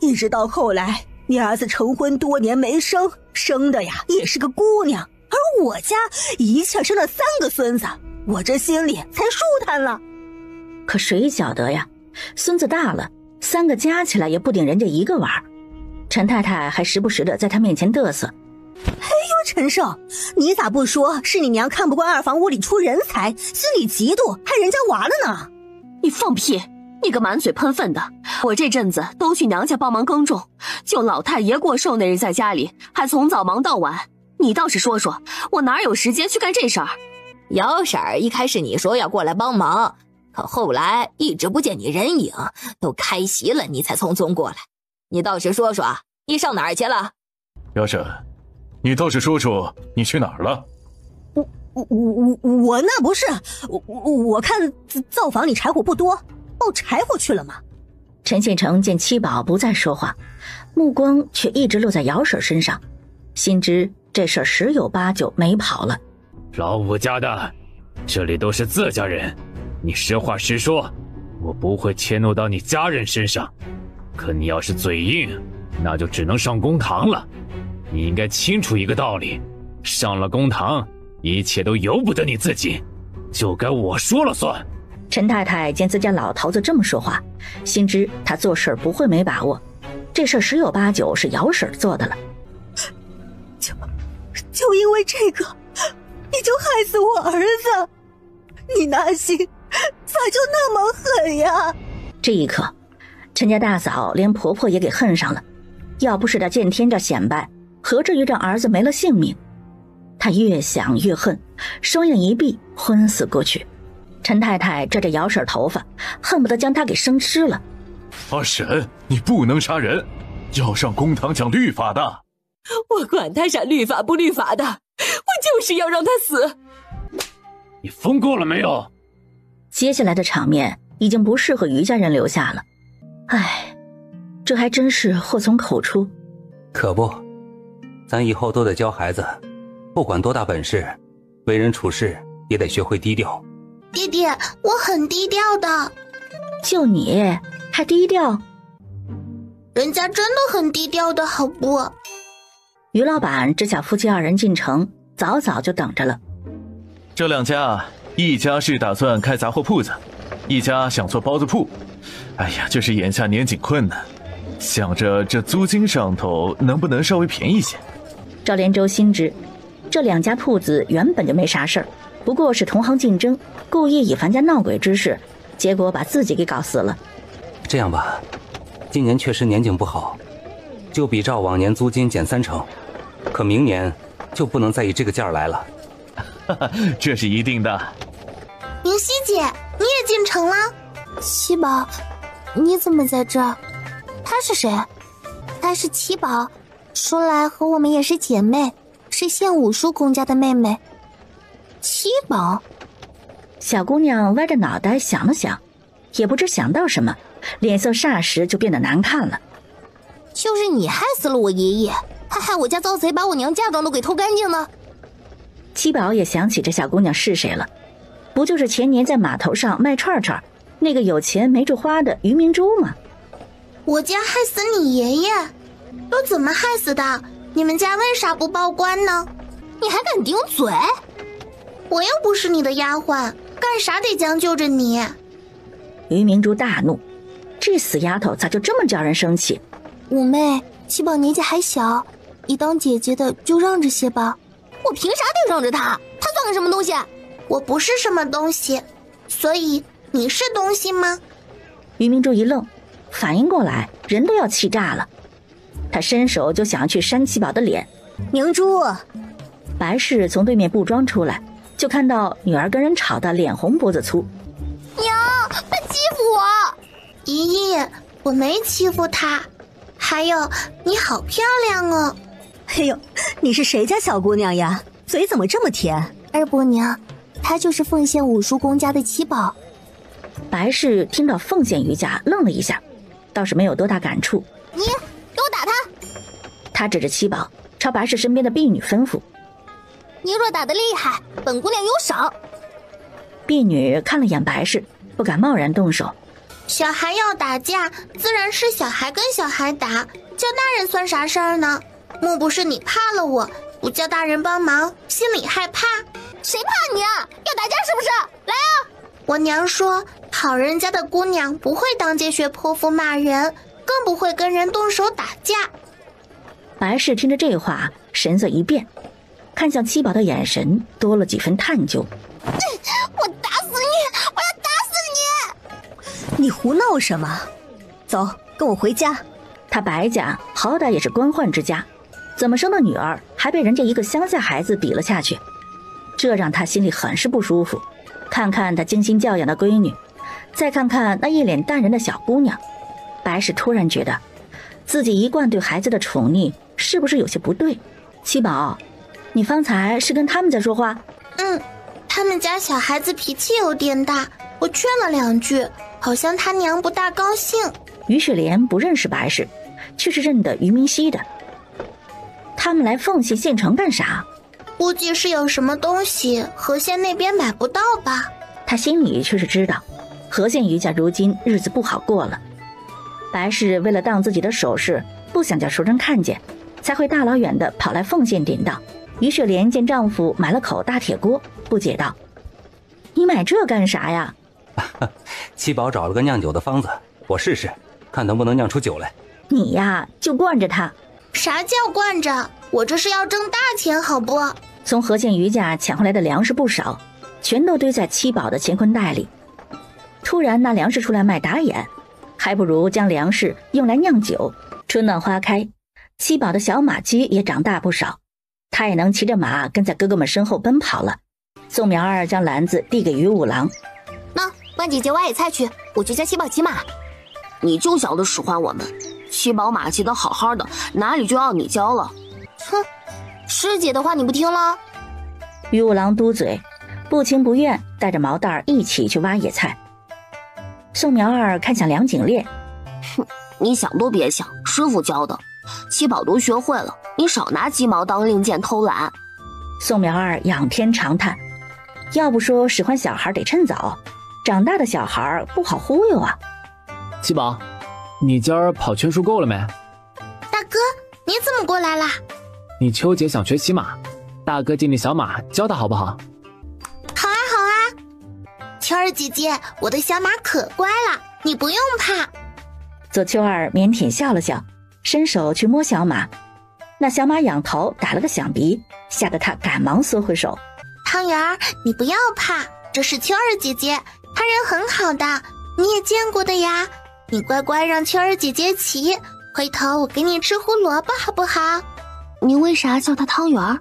一直到后来你儿子成婚多年没生，生的呀也是个姑娘，而我家一切生了3个孙子，我这心里才舒坦了。可谁晓得呀，孙子大了，3个加起来也不顶人家1个玩。陈太太还时不时的在他面前嘚瑟。哎呦，陈胜，你咋不说是你娘看不惯2房屋里出人才，心里嫉妒，害人家娃了呢？你放屁！你个满嘴喷粪的！我这阵子都去娘家帮忙耕种，就老太爷过寿那日在家里，还从早忙到晚。你倒是说说，我哪有时间去干这事儿？姚婶儿一开始你说要过来帮忙，可后来一直不见你人影，都开席了你才匆匆过来。你倒是说说，你上哪儿去了？姚婶，你倒是说说你去哪儿了？我那不是我看灶房里柴火不多，抱柴火去了吗？陈县城见七宝不再说话，目光却一直落在姚婶身上，心知这事儿十有八九没跑了。老五家的，这里都是自家人，你实话实说，我不会迁怒到你家人身上。可你要是嘴硬，那就只能上公堂了。你应该清楚一个道理，上了公堂，一切都由不得你自己，就该我说了算。陈太太见自家老头子这么说话，心知他做事不会没把握，这事十有八九是姚婶做的了。就因为这个，你就害死我儿子，你那心咋就那么狠呀？这一刻，陈家大嫂连婆婆也给恨上了，要不是她见天这显摆，何至于让儿子没了性命？她越想越恨，双眼一闭，昏死过去。陈太太拽着姚婶头发，恨不得将她给生吃了。阿婶，你不能杀人，要上公堂讲律法的。我管他啥律法不律法的，我就是要让他死。你疯过了没有？接下来的场面已经不适合于家人留下了。唉，这还真是祸从口出。可不，咱以后都得教孩子，不管多大本事，为人处事也得学会低调。弟弟，我很低调的。就你还低调？人家真的很低调的好不？于老板知晓夫妻二人进城，早早就等着了。这两家，一家是打算开杂货铺子，一家想做包子铺。哎呀，就是眼下年景困难，想着这租金上头能不能稍微便宜些。赵连洲心知这两家铺子原本就没啥事儿，不过是同行竞争，故意以樊家闹鬼之事，结果把自己给搞死了。这样吧，今年确实年景不好，就比照往年租金减30%，可明年就不能再以这个价来了。这是一定的。明熙姐，你也进城了？七宝，你怎么在这儿？她是谁？她是七宝，说来和我们也是姐妹，是县武叔公家的妹妹。七宝，小姑娘歪着脑袋想了想，也不知想到什么，脸色霎时就变得难看了。就是你害死了我爷爷，还害我家遭贼把我娘嫁妆都给偷干净了。七宝也想起这小姑娘是谁了，不就是前年在码头上卖串串那个有钱没处花的于明珠吗？我家害死你爷爷，都怎么害死的？你们家为啥不报官呢？你还敢顶嘴？我又不是你的丫鬟，干啥得将就着你。于明珠大怒，这死丫头咋就这么叫人生气？五妹，七宝年纪还小，你当姐姐的就让着些吧。我凭啥得让着他？他算个什么东西？我不是什么东西，所以你是东西吗？于明珠一愣，反应过来，人都要气炸了。他伸手就想去扇七宝的脸。明珠，白氏从对面布庄出来，就看到女儿跟人吵得脸红脖子粗。娘，他欺负我！姨姨，我没欺负他。还有，你好漂亮哦！哎呦，你是谁家小姑娘呀？嘴怎么这么甜？二伯娘，她就是凤县武叔公家的七宝。白氏听到凤县于家，愣了一下，倒是没有多大感触。你给我打他！他指着七宝，朝白氏身边的婢女吩咐：你若打得厉害，本姑娘有赏。婢女看了眼白氏，不敢贸然动手。小孩要打架，自然是小孩跟小孩打，叫大人算啥事儿呢？莫不是你怕了我，不叫大人帮忙，心里害怕？谁怕你啊？要打架是不是？来啊！我娘说，好人家的姑娘不会当街学泼妇骂人，更不会跟人动手打架。白氏听着这话，神色一变，看向七宝的眼神多了几分探究。我打死你！我要打死你！你胡闹什么？走，跟我回家。他白家好歹也是官宦之家，怎么生的女儿还被人家一个乡下孩子比了下去，这让他心里很是不舒服。看看他精心教养的闺女，再看看那一脸淡然的小姑娘，白氏突然觉得自己一贯对孩子的宠溺是不是有些不对。七宝，你方才是跟他们在说话？他们家小孩子脾气有点大，我劝了2句，好像他娘不大高兴。于雪莲不认识白氏，却是认得于明熙的。他们来凤县县城干啥？估计是有什么东西河县那边买不到吧。他心里却是知道，河县于家如今日子不好过了。白氏为了当自己的首饰，不想叫熟人看见，才会大老远的跑来凤县点到。于雪莲见丈夫买了口大铁锅，不解道：“你买这干啥呀？”七宝找了个酿酒的方子，我试试，看能不能酿出酒来。你呀，就惯着他。啥叫惯着？我这是要挣大钱，好不？从河县于家抢回来的粮食不少，全都堆在七宝的乾坤袋里。突然拿粮食出来卖打眼，还不如将粮食用来酿酒。春暖花开，七宝的小马驹也长大不少，他也能骑着马跟在哥哥们身后奔跑了。宋苗儿将篮子递给于五郎：“那万姐姐挖野菜去，我去教七宝骑马。”你就晓得使唤我们，七宝马骑得好好的，哪里就要你教了？哼，师姐的话你不听了？于五郎嘟嘴，不情不愿带着毛蛋一起去挖野菜。宋苗儿看向梁景烈：“哼，你想都别想，师傅教的，七宝都学会了，你少拿鸡毛当令箭偷懒。”宋苗儿仰天长叹：“要不说使唤小孩得趁早，长大的小孩不好忽悠啊。”七宝，你今儿跑圈数够了没？大哥，你怎么过来啦？你秋姐想学骑马，大哥借你小马教她好不好？好啊好啊，秋儿姐姐，我的小马可乖了，你不用怕。左秋儿腼腆笑了笑，伸手去摸小马，那小马仰头打了个响鼻，吓得他赶忙缩回手。汤圆儿，你不要怕，这是秋儿姐姐，她人很好的，你也见过的呀。你乖乖让秋儿姐姐骑，回头我给你吃胡萝卜好不好？你为啥叫她汤圆儿？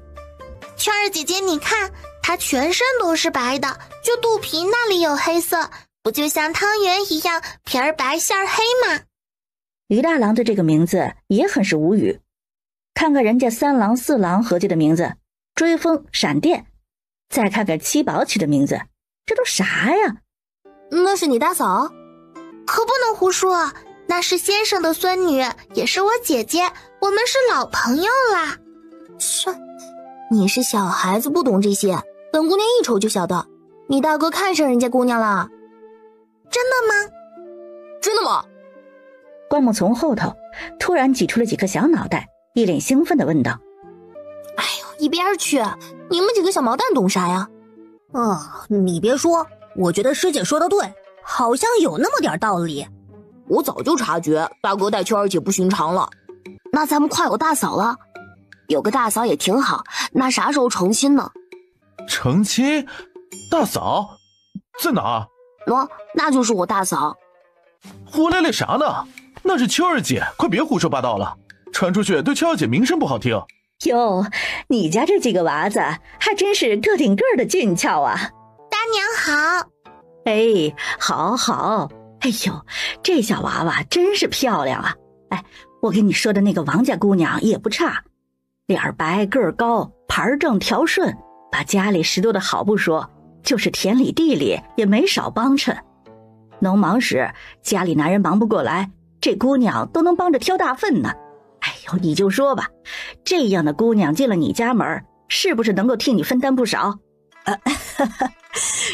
秋儿姐姐，你看她全身都是白的，就肚皮那里有黑色，不就像汤圆一样皮儿白馅儿黑吗？于大郎对这个名字也很是无语，看看人家三郎四郎合计的名字，追风闪电，再看看七宝起的名字，这都啥呀？那是你大嫂？可不能胡说，那是先生的孙女，也是我姐姐，我们是老朋友啦。是，你是小孩子不懂这些，本姑娘一瞅就晓得，你大哥看上人家姑娘了。真的吗？真的吗？关木从后头突然挤出了几颗小脑袋，一脸兴奋地问道：“哎呦，一边去！你们几个小毛蛋懂啥呀？”你别说，我觉得师姐说的对，好像有那么点道理。我早就察觉大哥带秋儿姐不寻常了。那咱们快有大嫂了，有个大嫂也挺好，那啥时候成亲呢？成亲？大嫂在哪儿？那就是我大嫂。胡咧咧啥呢？那是秋儿姐，快别胡说八道了，传出去对秋儿姐名声不好听。哟，你家这几个娃子还真是个顶个的俊俏啊！大娘好。哎，好好。哎呦，这小娃娃真是漂亮啊！哎，我跟你说的那个王家姑娘也不差，脸白个儿高，盘正条顺，把家里拾掇的好不说，就是田里地里也没少帮衬。农忙时家里男人忙不过来，这姑娘都能帮着挑大粪呢。哎呦，你就说吧，这样的姑娘进了你家门，是不是能够替你分担不少？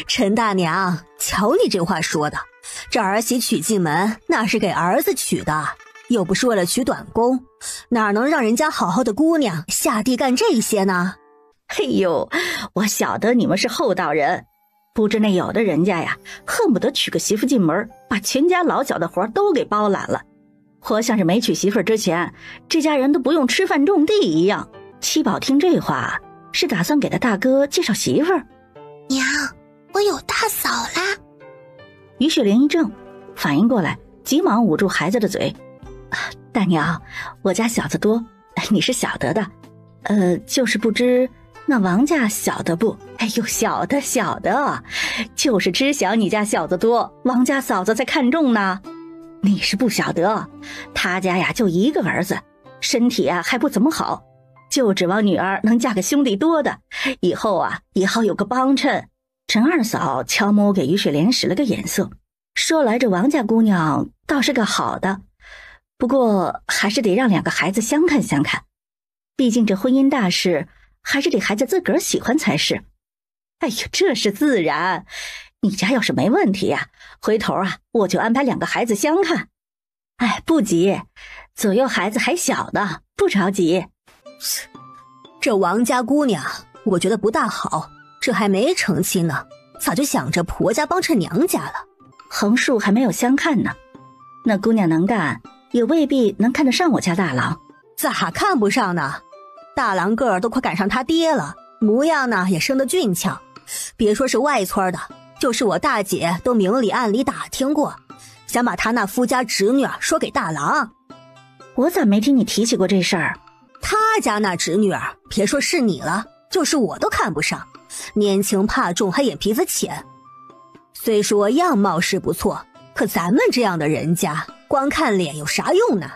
陈大娘，瞧你这话说的，这儿媳娶进门那是给儿子娶的，又不是为了娶短工，哪能让人家好好的姑娘下地干这些呢？哎呦，我晓得你们是厚道人，不知那有的人家呀，恨不得娶个媳妇进门，把全家老小的活都给包揽了，活像是没娶媳妇之前这家人都不用吃饭种地一样。七宝听这话，是打算给他大哥介绍媳妇儿？娘，我有大嫂啦！于雪莲一怔，反应过来，急忙捂住孩子的嘴：“大娘，我家小子多，你是晓得的，就是不知那王家晓得不？”“哎呦，晓得，就是知晓你家小子多，王家嫂子才看重呢。你是不晓得，他家呀就一个儿子，身体啊还不怎么好，就指望女儿能嫁个兄弟多的，以后啊也好有个帮衬。”陈二嫂悄摸给于雪莲使了个眼色，说来这王家姑娘倒是个好的，不过还是得让2个孩子相看相看，毕竟这婚姻大事还是得孩子自个儿喜欢才是。哎呦，这是自然，你家要是没问题呀，回头啊我就安排2个孩子相看。哎，不急，左右孩子还小呢，不着急。这王家姑娘我觉得不大好，这还没成亲呢，咋就想着婆家帮衬娘家了？横竖还没有相看呢，那姑娘能干，也未必能看得上我家大郎。咋看不上呢？大郎个儿都快赶上他爹了，模样呢也生得俊俏，别说是外村的，就是我大姐都明里暗里打听过，想把他那夫家侄女说给大郎。我咋没听你提起过这事儿？他家那侄女儿，别说是你了，就是我都看不上，年轻怕重还眼皮子浅。虽说样貌是不错，可咱们这样的人家，光看脸有啥用呢？